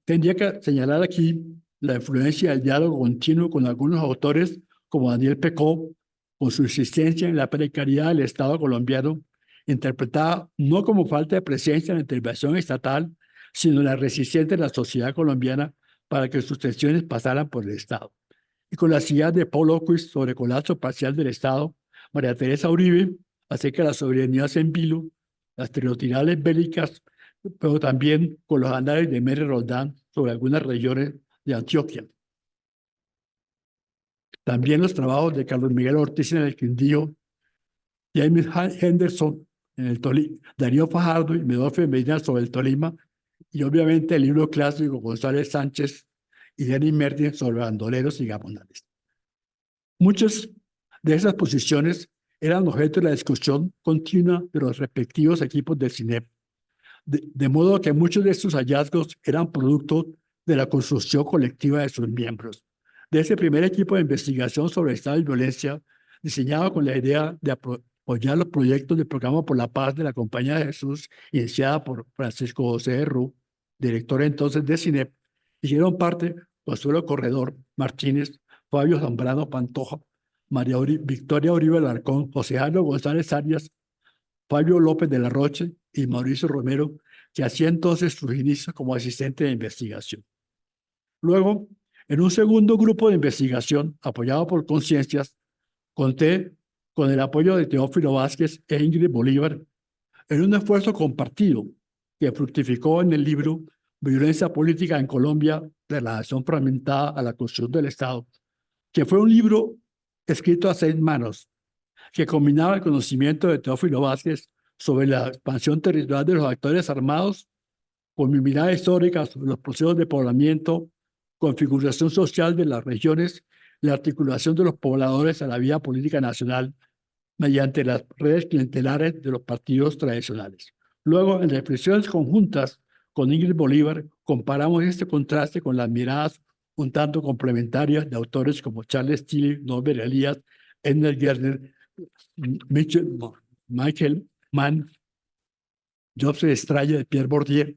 tendría que señalar aquí la influencia del diálogo continuo con algunos autores como Daniel Pecó, con su insistencia en la precariedad del Estado colombiano, interpretada no como falta de presencia en la intervención estatal, sino la resistencia de la sociedad colombiana para que sus tensiones pasaran por el Estado. Y con las ideas de Paul Ockhus sobre colapso parcial del Estado, María Teresa Uribe acerca de la soberanía en vilo, las territoriales bélicas, pero también con los análisis de Mary Roldán sobre algunas regiones de Antioquia. También los trabajos de Carlos Miguel Ortiz en el Quindío, James Henderson en el Tolima, Darío Fajardo y Medolfo Medina sobre el Tolima, y obviamente el libro clásico González Sánchez y Denis Mertens sobre bandoleros y gamonales. Muchas de esas posiciones eran objeto de la discusión continua de los respectivos equipos del CINEP, de modo que muchos de estos hallazgos eran producto de la construcción colectiva de sus miembros. De ese primer equipo de investigación sobre Estado y violencia, diseñado con la idea de apoyar los proyectos del Programa por la Paz de la Compañía de Jesús, iniciada por Francisco José de Rú, director entonces de CINEP, hicieron parte Consuelo Corredor Martínez, Fabio Zambrano Pantoja, Victoria Uribe Alarcón, José Jairo González Arias, Fabio López de la Roche y Mauricio Romero, que hacía entonces sus inicios como asistente de investigación. Luego, en un segundo grupo de investigación, apoyado por Conciencias, conté con el apoyo de Teófilo Vázquez e Ingrid Bolívar en un esfuerzo compartido que fructificó en el libro Violencia Política en Colombia, de la nación fragmentada a la construcción del Estado, que fue un libro escrito a 6 manos, que combinaba el conocimiento de Teófilo Vázquez sobre la expansión territorial de los actores armados con mi mirada histórica sobre los procesos de poblamiento, configuración social de las regiones, la articulación de los pobladores a la vida política nacional mediante las redes clientelares de los partidos tradicionales. Luego, en reflexiones conjuntas con Ingrid Bolívar, comparamos este contraste con las miradas un tanto complementarias de autores como Charles Tilly, Norbert Elias, Edner Gerner, Michael Mann Joseph Estrella y Pierre Bourdieu,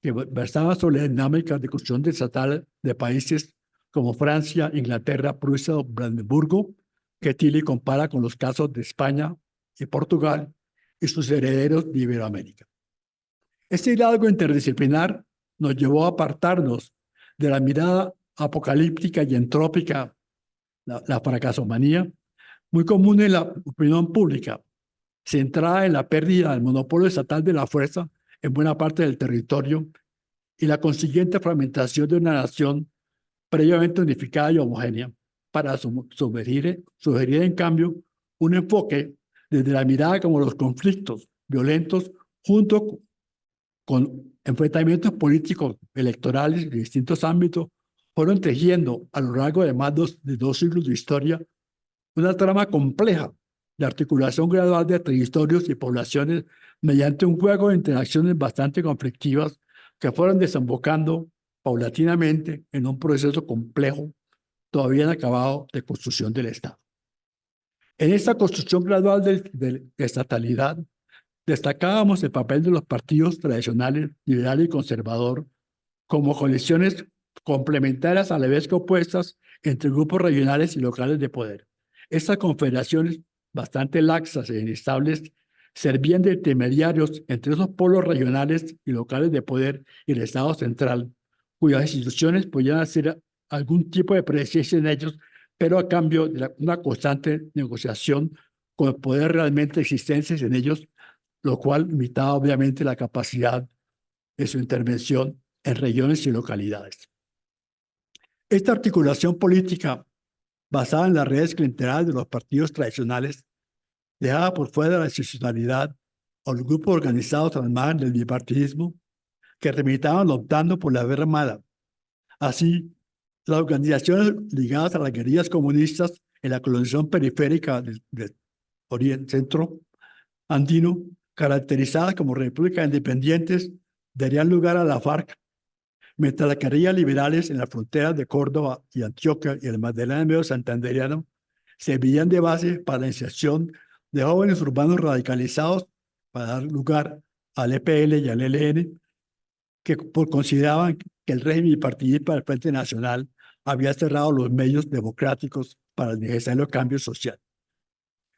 que versaba sobre la dinámica de construcción estatal de países como Francia, Inglaterra, Prusia o Brandeburgo, que Tilly compara con los casos de España y Portugal y sus herederos de Iberoamérica. Este hidalgo interdisciplinar nos llevó a apartarnos de la mirada apocalíptica y entrópica, la fracasomanía, muy común en la opinión pública, centrada en la pérdida del monopolio estatal de la fuerza en buena parte del territorio y la consiguiente fragmentación de una nación previamente unificada y homogénea, para sugerir en cambio un enfoque desde la mirada como los conflictos violentos junto con enfrentamientos políticos electorales de distintos ámbitos fueron tejiendo a lo largo de más de dos siglos de historia una trama compleja de articulación gradual de territorios y poblaciones mediante un juego de interacciones bastante conflictivas que fueron desembocando paulatinamente en un proceso complejo todavía inacabado de construcción del Estado. En esta construcción gradual de estatalidad, destacábamos el papel de los partidos tradicionales, liberal y conservador, como coaliciones complementarias a la vez que opuestas entre grupos regionales y locales de poder. Estas confederaciones, bastante laxas e inestables, servían de intermediarios entre esos polos regionales y locales de poder y el Estado central, cuyas instituciones podían hacer algún tipo de presencia en ellos, pero a cambio de una constante negociación con el poder realmente existente en ellos, lo cual limitaba obviamente la capacidad de su intervención en regiones y localidades. Esta articulación política, basada en las redes clientelares de los partidos tradicionales, dejaba por fuera la institucionalidad o los grupos organizados al margen del bipartidismo que remitaban optando por la guerra armada. Así, las organizaciones ligadas a las guerrillas comunistas en la colonización periférica del Oriente Centro andino, caracterizadas como repúblicas independientes, darían lugar a la FARC, mientras las guerrillas liberales en las fronteras de Córdoba y Antioquia y el Magdalena Medio Santanderiano servían de base para la inserción de jóvenes urbanos radicalizados para dar lugar al EPL y al ELN, que consideraban que el régimen bipartidista del Frente Nacional había cerrado los medios democráticos para el necesario cambio social.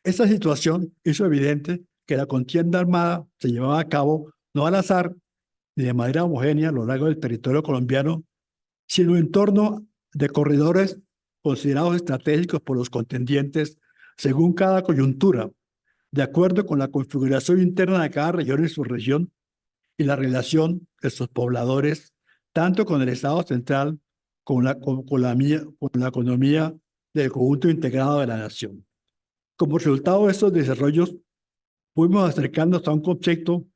Esta situación hizo evidente que la contienda armada se llevaba a cabo no al azar ni de manera homogénea a lo largo del territorio colombiano, sino en torno de corredores considerados estratégicos por los contendientes según cada coyuntura, de acuerdo con la configuración interna de cada región y su región y la relación de sus pobladores, tanto con el Estado central como con la economía del conjunto integrado de la nación. Como resultado de estos desarrollos, fuimos acercándonos a un concepto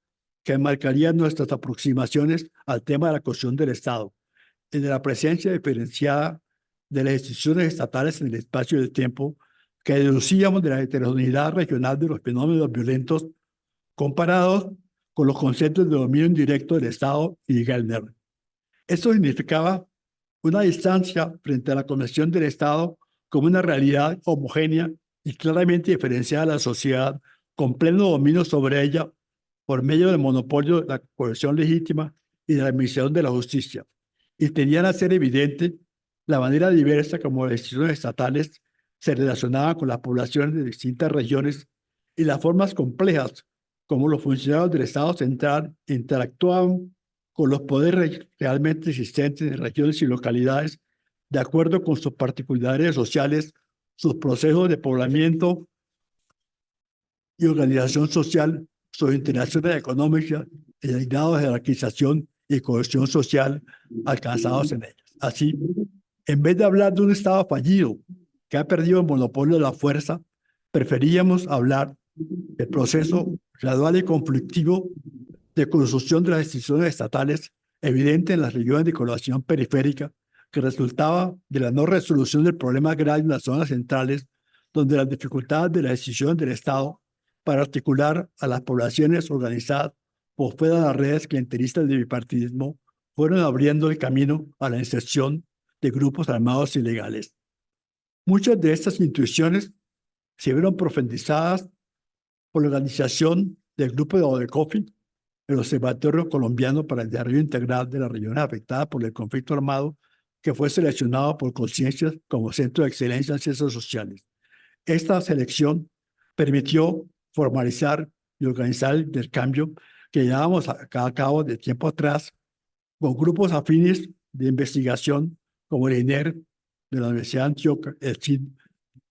que marcaría nuestras aproximaciones al tema de la construcción del Estado, y de la presencia diferenciada de las instituciones estatales en el espacio y el tiempo, que deducíamos de la heterogeneidad regional de los fenómenos violentos comparados con los conceptos de dominio indirecto del Estado y de Gellner. Esto significaba una distancia frente a la concepción del Estado como una realidad homogénea y claramente diferenciada de la sociedad, con pleno dominio sobre ella por medio del monopolio de la coerción legítima y de la administración de la justicia. Y tenían a ser evidente la manera diversa como las instituciones estatales se relacionaban con las poblaciones de distintas regiones y las formas complejas como los funcionarios del Estado central interactuaban con los poderes realmente existentes en regiones y localidades de acuerdo con sus particularidades sociales, sus procesos de poblamiento y organización social, sus interacciones económicas y el grado de jerarquización y cohesión social alcanzados en ellas. Así, en vez de hablar de un Estado fallido que ha perdido el monopolio de la fuerza, preferíamos hablar del proceso gradual y conflictivo de construcción de las instituciones estatales evidente en las regiones de colocación periférica, que resultaba de la no resolución del problema agrario en las zonas centrales, donde las dificultades de la decisión del Estado para articular a las poblaciones organizadas por fuera de las redes clientelistas de bipartidismo fueron abriendo el camino a la inserción de grupos armados ilegales. Muchas de estas intuiciones se vieron profundizadas por la organización del grupo de Odecofi, el Observatorio Colombiano para el Desarrollo Integral de las regiones afectadas por el conflicto armado, que fue seleccionado por Conciencias como Centro de Excelencia en Ciencias Sociales. Esta selección permitió formalizar y organizar el intercambio que llevábamos a cabo de tiempo atrás con grupos afines de investigación como el INER de la Universidad de Antioquia, el CID de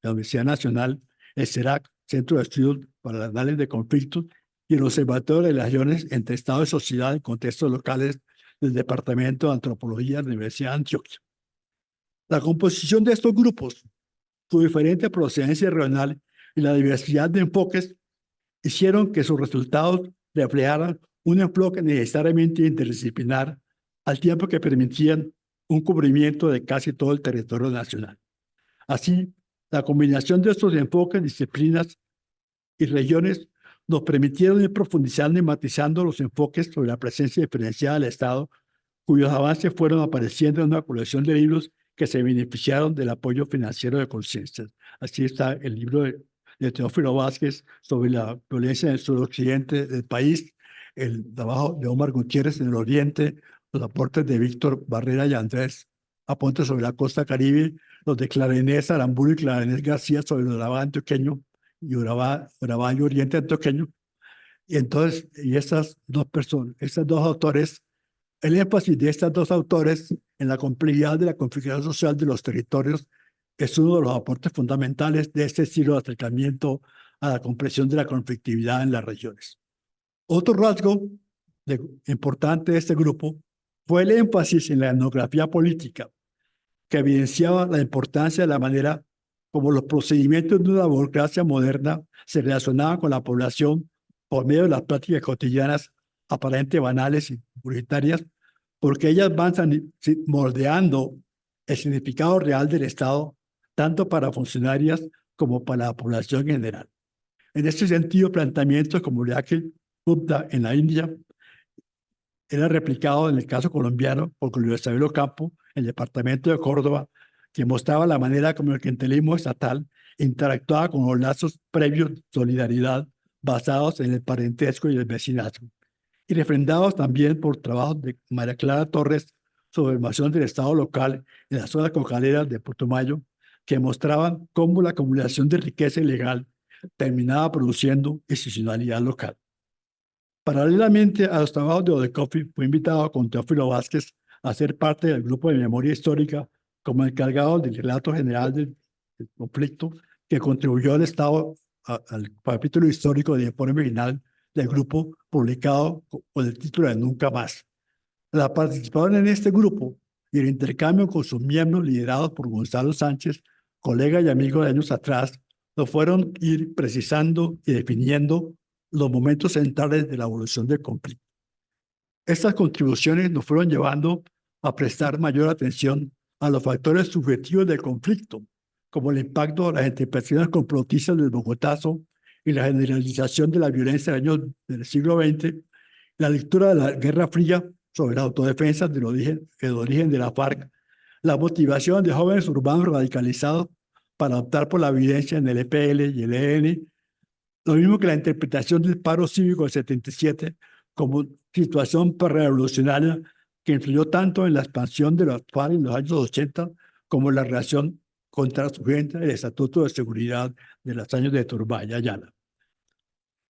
la Universidad Nacional, el CERAC, Centro de Estudios para el Análisis de Conflictos, y el Observatorio de Relaciones entre Estado y Sociedad en contextos locales del Departamento de Antropología de la Universidad de Antioquia. La composición de estos grupos, su diferente procedencia regional y la diversidad de enfoques hicieron que sus resultados reflejaran un enfoque necesariamente interdisciplinar, al tiempo que permitían un cubrimiento de casi todo el territorio nacional. Así, la combinación de estos enfoques, disciplinas y regiones nos permitieron ir profundizando y matizando los enfoques sobre la presencia diferenciada del Estado, cuyos avances fueron apareciendo en una colección de libros que se beneficiaron del apoyo financiero de Conciencias. Así está el libro de Teófilo Vázquez sobre la violencia en el suroccidente del país, el trabajo de Omar Gutiérrez en el oriente, los aportes de Víctor Barrera y Andrés Aponte sobre la costa caribe, los de Clarenés Aramburu y Clarenés García sobre el Urabá antioqueño y Urabá y Oriente antioqueño. Y entonces, y estas dos personas, estos dos autores, el énfasis de estos dos autores en la complejidad de la configuración social de los territorios es uno de los aportes fundamentales de este estilo de acercamiento a la comprensión de la conflictividad en las regiones. Otro rasgo importante de este grupo fue el énfasis en la etnografía política, que evidenciaba la importancia de la manera como los procedimientos de una burocracia moderna se relacionaban con la población por medio de las prácticas cotidianas aparentemente banales y prioritarias, porque ellas van moldeando el significado real del Estado, tanto para funcionarias como para la población en general. En este sentido, planteamientos como el de Akhil Gupta en la India era replicado en el caso colombiano por Julio Isabel Ocampo, en el departamento de Córdoba, que mostraba la manera como el clientelismo estatal interactuaba con los lazos previos de solidaridad basados en el parentesco y el vecinazgo, y refrendados también por trabajos de María Clara Torres sobre formación del Estado local en las zonas cocaleras de Putumayo, que mostraban cómo la acumulación de riqueza ilegal terminaba produciendo institucionalidad local. Paralelamente a los trabajos de Odecofi, fue invitado con Teófilo Vázquez a ser parte del grupo de memoria histórica como encargado del relato general del conflicto, que contribuyó al Estado al capítulo histórico del informe final del grupo, publicado con el título de Nunca Más. La participación en este grupo y el intercambio con sus miembros liderados por Gonzalo Sánchez, colega y amigo de años atrás, lo fueron ir precisando y definiendo los momentos centrales de la evolución del conflicto. Estas contribuciones nos fueron llevando a prestar mayor atención a los factores subjetivos del conflicto, como el impacto de las interpretaciones complotistas del Bogotazo y la generalización de la violencia del siglo XX, la lectura de la Guerra Fría sobre las autodefensas del origen de la FARC, la motivación de jóvenes urbanos radicalizados para optar por la violencia en el EPL y el ELN, lo mismo que la interpretación del paro cívico del 77 como situación revolucionaria que influyó tanto en la expansión de las FARC en los años 80 como en la reacción contra su gente del Estatuto de Seguridad de los años de Turbay y Ayala.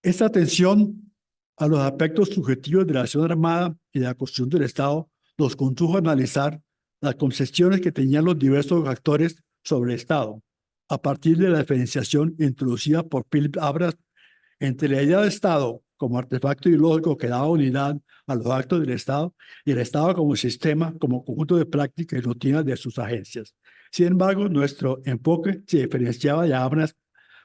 Esta atención a los aspectos subjetivos de la acción armada y de la construcción del Estado nos condujo a analizar las concepciones que tenían los diversos actores sobre el Estado, a partir de la diferenciación introducida por Philip Abras entre la idea de Estado como artefacto ideológico que daba unidad a los actos del Estado y el Estado como sistema, como conjunto de prácticas y rutinas de sus agencias. Sin embargo, nuestro enfoque se diferenciaba de Abras,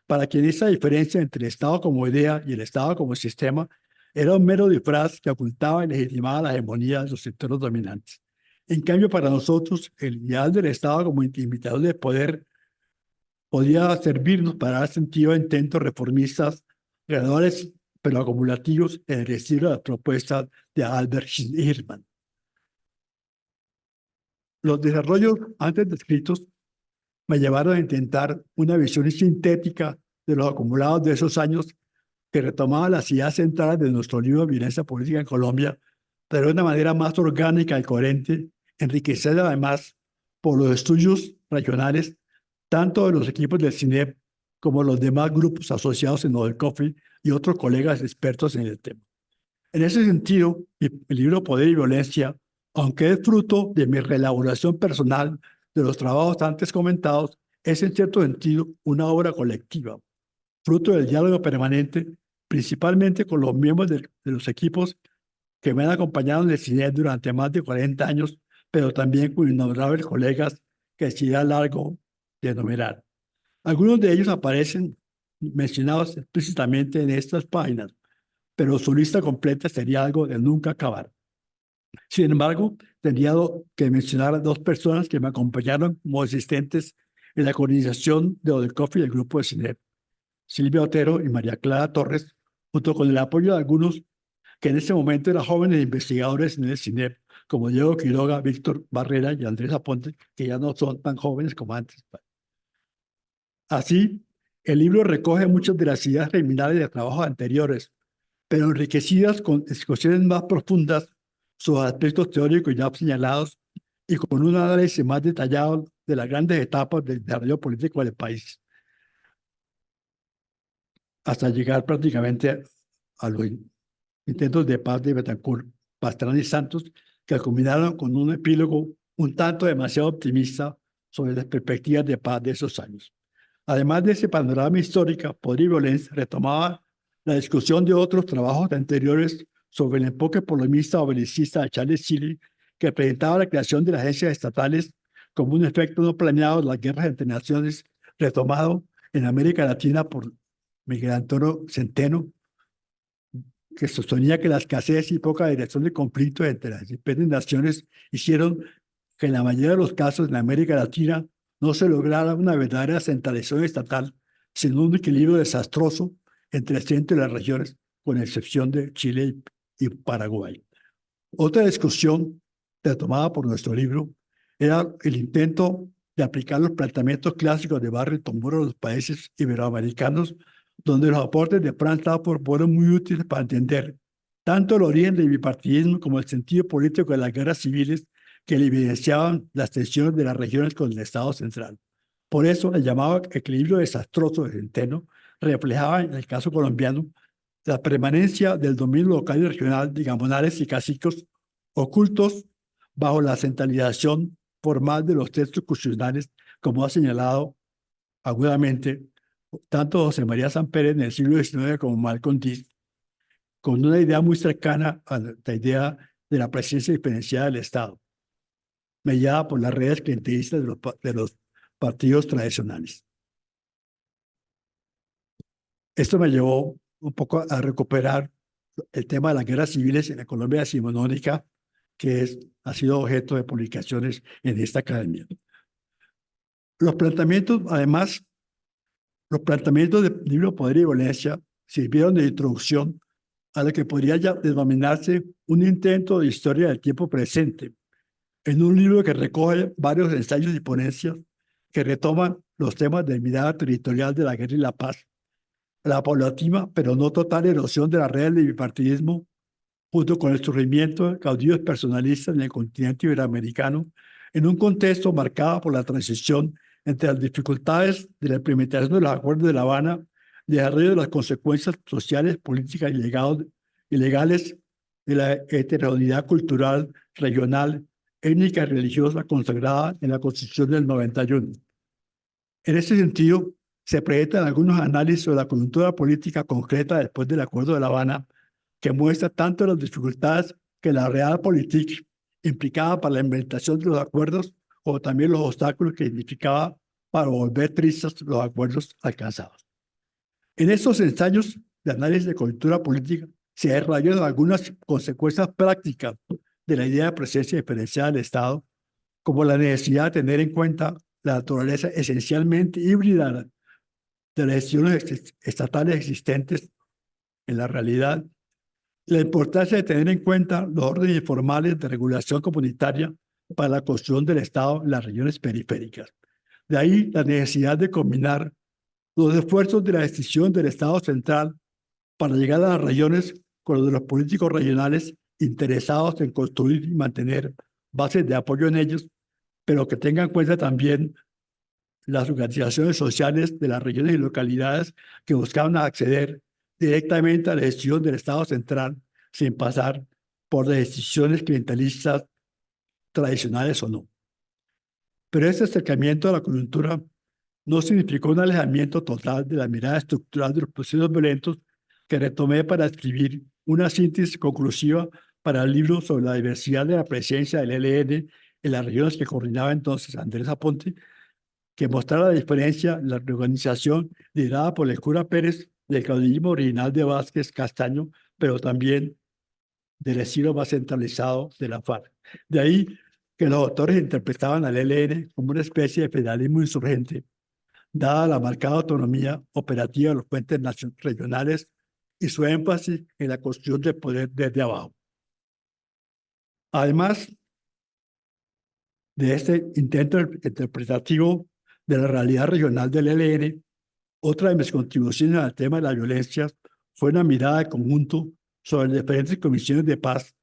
para quien esa diferencia entre el Estado como idea y el Estado como sistema era un mero disfraz que ocultaba y legitimaba la hegemonía de los sectores dominantes. En cambio, para nosotros, el ideal del Estado como imitador de poder podía servirnos para dar sentido a intentos reformistas, graduales pero acumulativos en el estilo de las propuestas de Albert Hirschman. Los desarrollos antes descritos me llevaron a intentar una visión sintética de los acumulados de esos años que retomaba las ideas centrales de nuestro libro de Violencia Política en Colombia, pero de una manera más orgánica y coherente, enriquecida además por los estudios regionales, tanto de los equipos del CINEP como los demás grupos asociados en Coffee y otros colegas expertos en el tema. En ese sentido, el libro Poder y Violencia, aunque es fruto de mi reelaboración personal de los trabajos antes comentados, es en cierto sentido una obra colectiva, fruto del diálogo permanente, principalmente con los miembros de los equipos que me han acompañado en el CINEP durante más de 40 años, pero también con innumerables colegas que sería largo de enumerar. Algunos de ellos aparecen mencionados explícitamente en estas páginas, pero su lista completa sería algo de nunca acabar. Sin embargo, tendría que mencionar a dos personas que me acompañaron como asistentes en la coordinación de Odecoff y el grupo de CINEP, Silvia Otero y María Clara Torres, junto con el apoyo de algunos que en ese momento eran jóvenes investigadores en el CINEP, como Diego Quiroga, Víctor Barrera y Andrés Aponte, que ya no son tan jóvenes como antes. Así, el libro recoge muchas de las ideas criminales de trabajos anteriores, pero enriquecidas con discusiones más profundas sobre aspectos teóricos ya señalados y con un análisis más detallado de las grandes etapas del desarrollo político del país, hasta llegar prácticamente a los intentos de paz de Betancourt, Pastrana y Santos, que culminaron con un epílogo un tanto demasiado optimista sobre las perspectivas de paz de esos años. Además de ese panorama histórico, Poder y Violencia retomaba la discusión de otros trabajos anteriores sobre el enfoque polemista o belicista de Charles Tilly, que presentaba la creación de las agencias estatales como un efecto no planeado de las guerras entre naciones, retomado en América Latina por Miguel Antonio Centeno, que sostenía que la escasez y poca dirección de conflicto entre las diferentes naciones hicieron que en la mayoría de los casos en América Latina no se lograra una verdadera centralización estatal, sino un equilibrio desastroso entre el centro y las regiones, con excepción de Chile y Paraguay. Otra discusión retomada por nuestro libro era el intento de aplicar los planteamientos clásicos de Barrington Moore a los países iberoamericanos, donde los aportes de Franz Stafford fueron muy útiles para entender tanto el origen del bipartidismo como el sentido político de las guerras civiles que evidenciaban las tensiones de las regiones con el Estado central. Por eso, el llamado equilibrio desastroso de Centeno reflejaba, en el caso colombiano, la permanencia del dominio local y regional de gamonales y caciques ocultos bajo la centralización formal de los textos constitucionales, como ha señalado agudamente tanto José María Samper en el siglo XIX como Malcolm X, con una idea muy cercana a la idea de la presencia diferenciada del Estado, mediada por las redes clientelistas de los partidos tradicionales. Esto me llevó un poco a recuperar el tema de las guerras civiles en la Colombia decimonónica, que ha sido objeto de publicaciones en esta academia. Los planteamientos, además, los planteamientos del libro Poder y Violencia sirvieron de introducción a lo que podría ya denominarse un intento de historia del tiempo presente, en un libro que recoge varios ensayos y ponencias que retoman los temas de mirada territorial de la guerra y la paz, la paulatina pero no total erosión de las redes del bipartidismo, junto con el surgimiento de caudillos personalistas en el continente iberoamericano, en un contexto marcado por la transición entre las dificultades de la implementación de los acuerdos de La Habana, desarrollo de las consecuencias sociales, políticas y legales de la heterogeneidad cultural, regional, étnica y religiosa consagrada en la Constitución del 91. En ese sentido, se presentan algunos análisis sobre la coyuntura política concreta después del Acuerdo de La Habana, que muestra tanto las dificultades que la realpolitik implicaba para la implementación de los acuerdos, como también los obstáculos que significaba para volver tristes los acuerdos alcanzados. En estos ensayos de análisis de coyuntura política se desarrollan algunas consecuencias prácticas de la idea de presencia diferenciada del Estado, como la necesidad de tener en cuenta la naturaleza esencialmente híbrida de las gestiones estatales existentes en la realidad, la importancia de tener en cuenta los órdenes informales de regulación comunitaria para la construcción del Estado en las regiones periféricas. De ahí la necesidad de combinar los esfuerzos de la decisión del Estado central para llegar a las regiones con los de los políticos regionales interesados en construir y mantener bases de apoyo en ellos, pero que tengan en cuenta también las organizaciones sociales de las regiones y localidades que buscaban acceder directamente a la decisión del Estado central sin pasar por decisiones clientelistas tradicionales o no. Pero este acercamiento a la coyuntura no significó un alejamiento total de la mirada estructural de los procesos violentos que retomé para escribir una síntesis conclusiva para el libro sobre la diversidad de la presencia del ELN en las regiones que coordinaba entonces Andrés Aponte, que mostrara la diferencia en la reorganización liderada por el cura Pérez del caudillismo original de Vázquez Castaño, pero también del estilo más centralizado de la FARC. De ahí que los autores interpretaban al ELN como una especie de federalismo insurgente, dada la marcada autonomía operativa de los puentes regionales y su énfasis en la construcción del poder desde abajo. Además de este intento interpretativo de la realidad regional del ELN, otra de mis contribuciones al tema de la violencia fue una mirada de conjunto sobre las diferentes comisiones de paz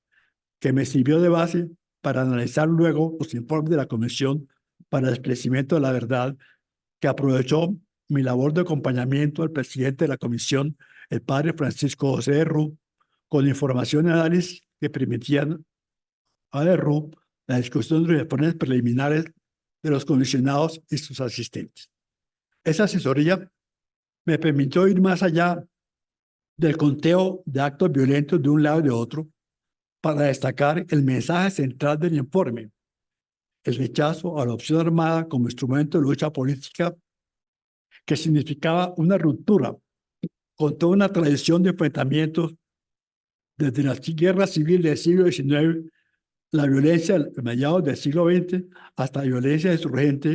que me sirvió de base para analizar luego los informes de la Comisión para el Esclarecimiento de la Verdad, que aprovechó mi labor de acompañamiento al presidente de la Comisión, el padre Francisco José de Rú, con información y análisis que permitían a de Rú la discusión de los informes preliminares de los comisionados y sus asistentes. Esa asesoría me permitió ir más allá del conteo de actos violentos de un lado y de otro para destacar el mensaje central del informe, el rechazo a la opción armada como instrumento de lucha política, que significaba una ruptura con toda una tradición de enfrentamientos desde la guerra civil del siglo XIX, la violencia de mediados del siglo XX, hasta la violencia insurgente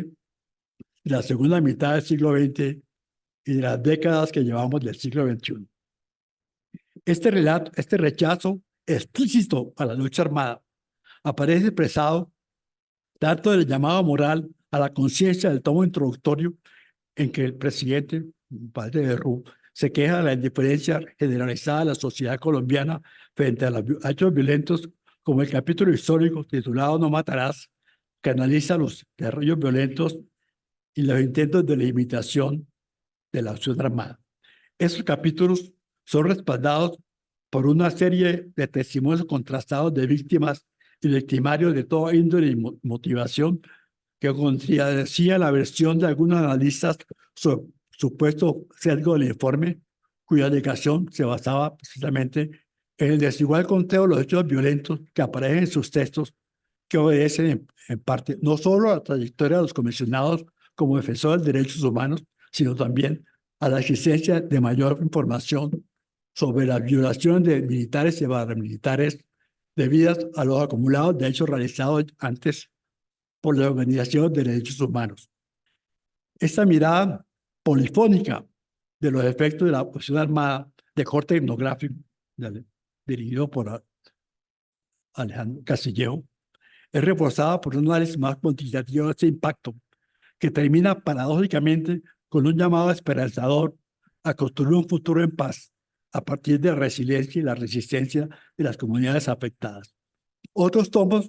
de la segunda mitad del siglo XX y de las décadas que llevamos del siglo XXI. Este rechazo explícito a la lucha armada aparece expresado tanto del llamado moral a la conciencia del tomo introductorio en que el presidente, padre de Rú, se queja de la indiferencia generalizada de la sociedad colombiana frente a los hechos violentos, como el capítulo histórico titulado No matarás, que analiza los desarrollos violentos y los intentos de limitación de la acción armada. Esos capítulos son respaldados por una serie de testimonios contrastados de víctimas y victimarios de toda índole y motivación que contradecía la versión de algunos analistas sobre supuesto sesgo del informe, cuya alegación se basaba precisamente en el desigual conteo de los hechos violentos que aparecen en sus textos, que obedecen en parte no solo a la trayectoria de los comisionados como defensores de derechos humanos, sino también a la existencia de mayor información sobre las violaciones de militares y paramilitares debidas a los acumulados de hechos realizados antes por la Organización de Derechos Humanos. Esta mirada polifónica de los efectos de la oposición armada de corte etnográfico, dirigido por Alejandro Castillejo, es reforzada por un análisis más cuantitativo de este impacto, que termina paradójicamente con un llamado esperanzador a construir un futuro en paz a partir de la resiliencia y la resistencia de las comunidades afectadas. Otros tomos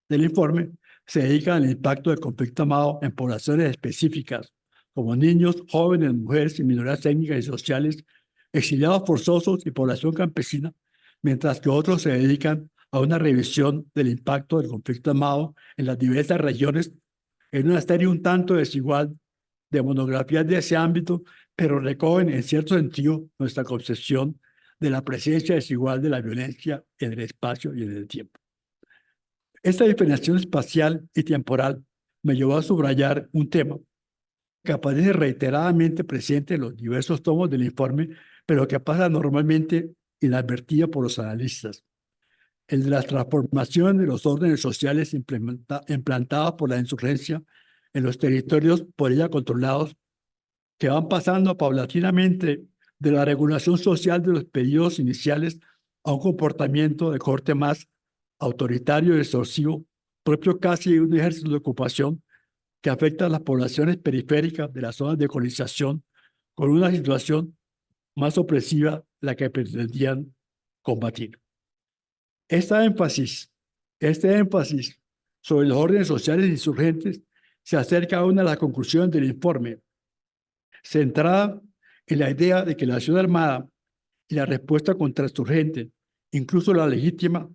del informe se dedican al impacto del conflicto armado en poblaciones específicas, como niños, jóvenes, mujeres y minorías étnicas y sociales, exiliados forzosos y población campesina, mientras que otros se dedican a una revisión del impacto del conflicto armado en las diversas regiones, en una serie un tanto desigual de monografías de ese ámbito, pero recogen en cierto sentido nuestra concepción de la presencia desigual de la violencia en el espacio y en el tiempo. Esta diferenciación espacial y temporal me llevó a subrayar un tema que aparece reiteradamente presente en los diversos tomos del informe, pero que pasa normalmente inadvertido por los analistas: el de las transformaciones de los órdenes sociales implantadas por la insurgencia en los territorios por ella controlados, que van pasando paulatinamente de la regulación social de los periodos iniciales a un comportamiento de corte más autoritario y extorsivo, propio casi de un ejército de ocupación que afecta a las poblaciones periféricas de las zonas de colonización, con una situación más opresiva la que pretendían combatir. Este énfasis sobre los órdenes sociales insurgentes se acerca a una de las conclusiones del informe, centrada en la idea de que la acción armada y la respuesta contrainsurgente, incluso la legítima,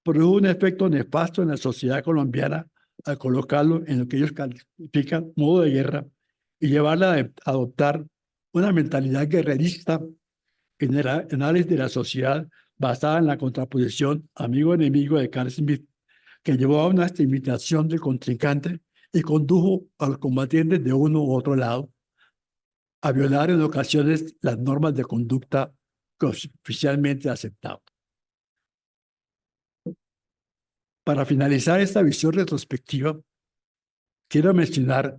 produjo un efecto nefasto en la sociedad colombiana al colocarlo en lo que ellos califican modo de guerra y llevarla a adoptar una mentalidad guerrerista en el análisis de la sociedad basada en la contraposición amigo-enemigo de Carl Smith, que llevó a una estigmatización del contrincante y condujo a los combatientes de uno u otro lado a violar en ocasiones las normas de conducta oficialmente aceptadas. Para finalizar esta visión retrospectiva, quiero mencionar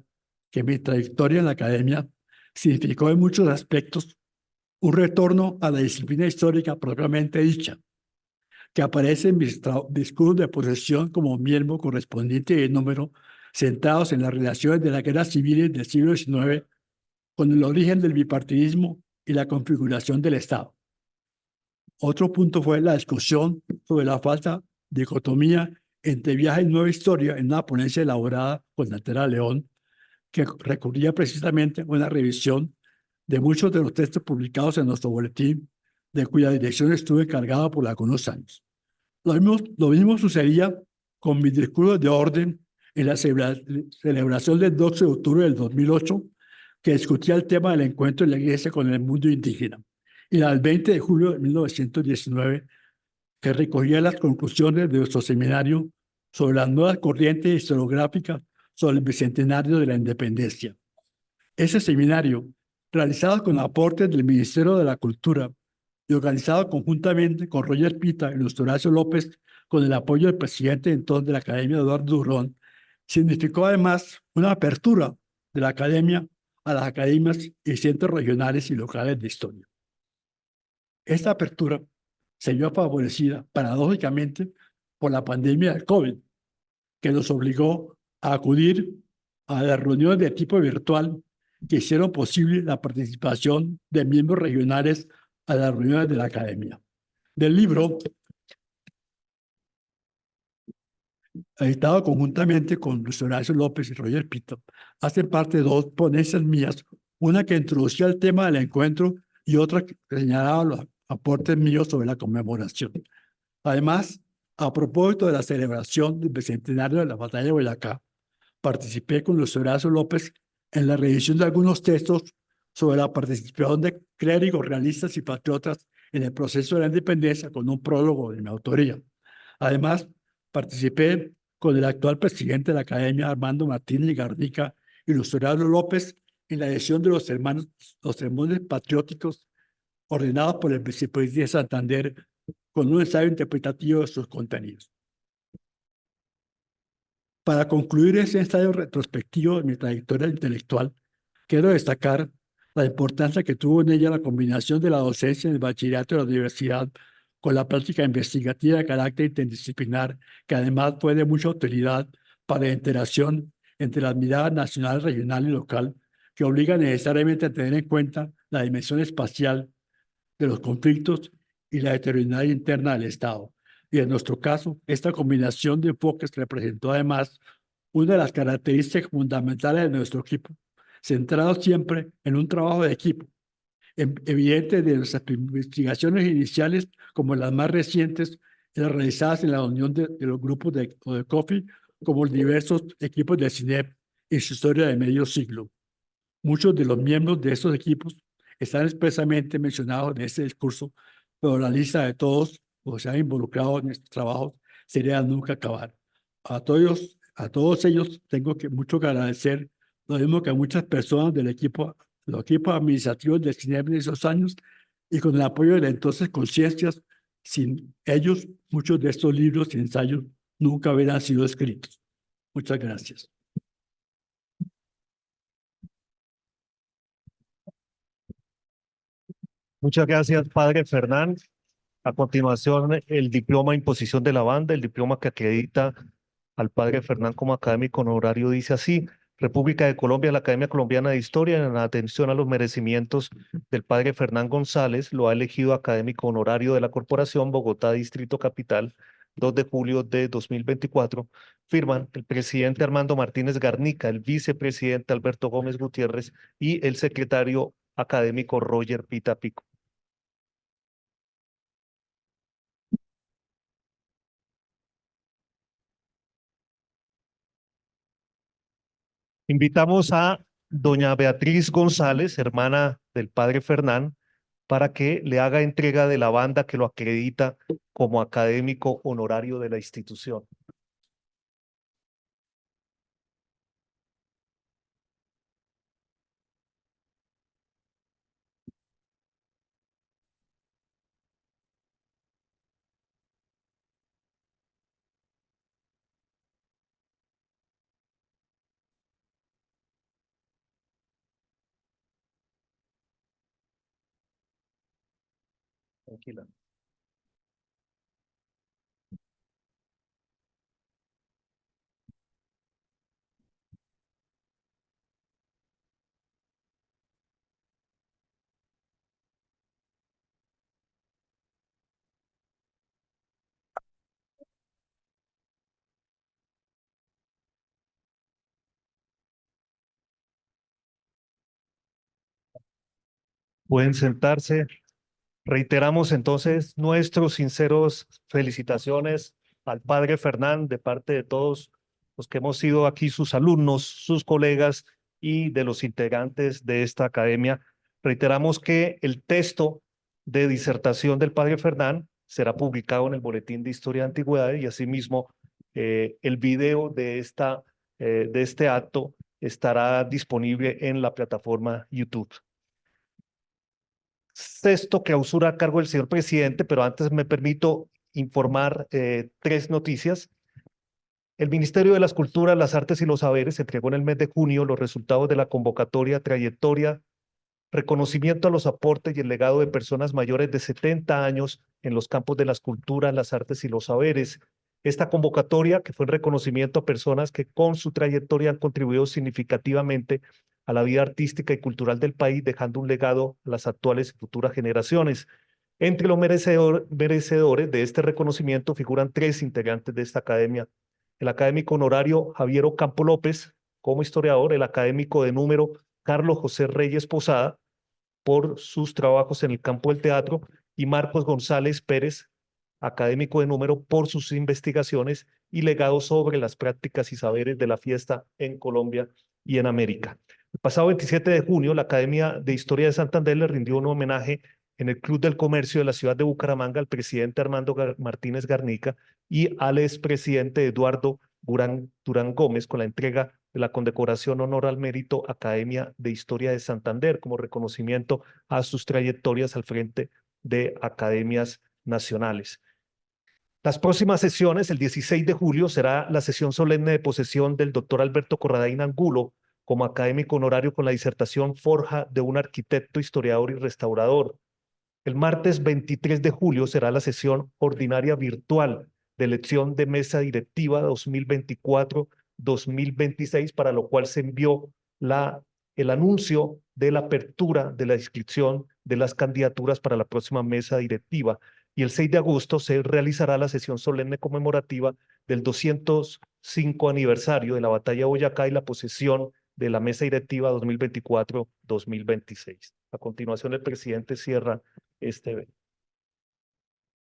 que mi trayectoria en la academia significó en muchos aspectos un retorno a la disciplina histórica propiamente dicha, que aparece en mis discursos de posesión como miembro correspondiente de número, centrados en las relaciones de las guerras civiles del siglo XIX con el origen del bipartidismo y la configuración del Estado. Otro punto fue la discusión sobre la falsa dicotomía entre viaje y nueva historia en una ponencia elaborada con Natera León, que recurría precisamente a una revisión de muchos de los textos publicados en nuestro boletín, de cuya dirección estuve encargado por algunos años. Lo mismo sucedía con mis discursos de orden en la celebración del 12 de octubre del 2008, que discutía el tema del encuentro de la Iglesia con el mundo indígena, y la del 20 de julio de 1919, que recogía las conclusiones de nuestro seminario sobre las nuevas corrientes historiográficas sobre el bicentenario de la independencia. Ese seminario, realizado con aportes del Ministerio de la Cultura y organizado conjuntamente con Roger Pita y Luis Horacio López, con el apoyo del presidente entonces de la Academia, Eduardo Durón, significó además una apertura de la Academia a las academias y centros regionales y locales de historia. Esta apertura se vio favorecida, paradójicamente, por la pandemia del COVID, que nos obligó a acudir a las reuniones de tipo virtual que hicieron posible la participación de miembros regionales a las reuniones de la academia. Del libro, editado conjuntamente con Luis Horacio López y Roger Pito, hacen parte dos ponencias mías, una que introducía el tema del encuentro y otra que señalaba los aportes míos sobre la conmemoración. Además, a propósito de la celebración del bicentenario de la batalla de Boyacá, participé con Luis Horacio López en la revisión de algunos textos sobre la participación de clérigos realistas y patriotas en el proceso de la independencia, con un prólogo de mi autoría. Además, participé con el actual presidente de la Academia, Armando Martínez Garnica, y Luis Horacio López en la edición de los sermones patrióticos ordenados por el vicepresidente de Santander, con un ensayo interpretativo de sus contenidos. Para concluir ese ensayo retrospectivo de mi trayectoria intelectual, quiero destacar la importancia que tuvo en ella la combinación de la docencia en el bachillerato de la universidad con la práctica investigativa de carácter interdisciplinar, que además fue de mucha utilidad para la interacción entre las miradas nacional, regional y local, que obliga necesariamente a tener en cuenta la dimensión espacial de los conflictos y la heterogeneidad interna del Estado. Y en nuestro caso, esta combinación de enfoques representó además una de las características fundamentales de nuestro equipo, centrado siempre en un trabajo de equipo, evidente de nuestras investigaciones iniciales como las más recientes, las realizadas en la unión de los grupos de COFI, como los diversos equipos de CINEP en su historia de medio siglo. Muchos de los miembros de estos equipos están expresamente mencionados en este discurso, pero la lista de todos los que se han involucrado en estos trabajos sería nunca acabar. A todos ellos tengo mucho que agradecer, lo mismo que a muchas personas del equipo, los equipos administrativos del CINEP en esos años, y con el apoyo de la entonces Conciencias. Sin ellos, muchos de estos libros y ensayos nunca hubieran sido escritos. Muchas gracias. Muchas gracias, padre Fernán. A continuación, el diploma imposición de la banda, el diploma que acredita al padre Fernán como académico honorario, dice así: República de Colombia, la Academia Colombiana de Historia, en atención a los merecimientos del padre Fernán González, lo ha elegido académico honorario de la Corporación Bogotá Distrito Capital, 2 de julio de 2024. Firman el presidente Armando Martínez Garnica, el vicepresidente Alberto Gómez Gutiérrez y el secretario académico Roger Pita Pico. Invitamos a doña Beatriz González, hermana del padre Fernán, para que le haga entrega de la banda que lo acredita como académico honorario de la institución. Tranquila. Pueden sentarse. Reiteramos entonces nuestros sinceros felicitaciones al padre Fernán de parte de todos los que hemos sido aquí sus alumnos, sus colegas y de los integrantes de esta academia. Reiteramos que el texto de disertación del padre Fernán será publicado en el Boletín de Historia de Antigüedades y asimismo el video de este acto estará disponible en la plataforma YouTube. Sexto, clausura a cargo del señor presidente, pero antes me permito informar 3 noticias. El Ministerio de las Culturas, las Artes y los Saberes entregó en el mes de junio los resultados de la convocatoria Trayectoria, reconocimiento a los aportes y el legado de personas mayores de 70 años en los campos de las culturas, las artes y los saberes. Esta convocatoria, que fue en reconocimiento a personas que con su trayectoria han contribuido significativamente a la vida artística y cultural del país, dejando un legado a las actuales y futuras generaciones. Entre los merecedores de este reconocimiento figuran 3 integrantes de esta academia. El académico honorario Javier Ocampo López, como historiador, el académico de número Carlos José Reyes Posada, por sus trabajos en el campo del teatro, y Marcos González Pérez, académico de número, por sus investigaciones y legados sobre las prácticas y saberes de la fiesta en Colombia y en América. El pasado 27 de junio, la Academia de Historia de Santander le rindió un homenaje en el Club del Comercio de la ciudad de Bucaramanga al presidente Armando Martínez Garnica y al expresidente Eduardo Durán Gómez con la entrega de la condecoración Honor al Mérito Academia de Historia de Santander como reconocimiento a sus trayectorias al frente de academias nacionales. Las próximas sesiones, el 16 de julio, será la sesión solemne de posesión del doctor Alberto Corradain Angulo como académico honorario con la disertación Forja de un arquitecto, historiador y restaurador. El martes 23 de julio será la sesión ordinaria virtual de elección de mesa directiva 2024-2026, para lo cual se envió el anuncio de la apertura de la inscripción de las candidaturas para la próxima mesa directiva. Y el 6 de agosto se realizará la sesión solemne conmemorativa del 205 aniversario de la batalla de Boyacá y la posesión de la mesa directiva 2024-2026. A continuación, el presidente cierra este evento.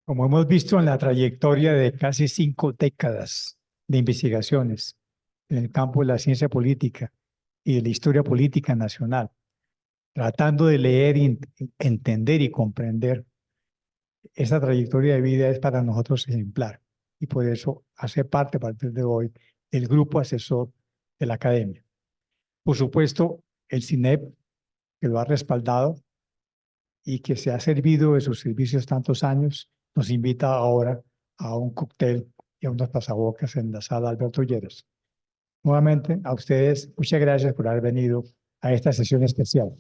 Como hemos visto en la trayectoria de casi 5 décadas de investigaciones en el campo de la ciencia política y de la historia política nacional, tratando de leer, entender y comprender, esa trayectoria de vida es para nosotros ejemplar y por eso hace parte a partir de hoy del grupo asesor de la academia. Por supuesto, el CINEP, que lo ha respaldado y que se ha servido de sus servicios tantos años, nos invita ahora a un cóctel y a unos pasabocas en la sala Alberto Lleras. Nuevamente, a ustedes, muchas gracias por haber venido a esta sesión especial.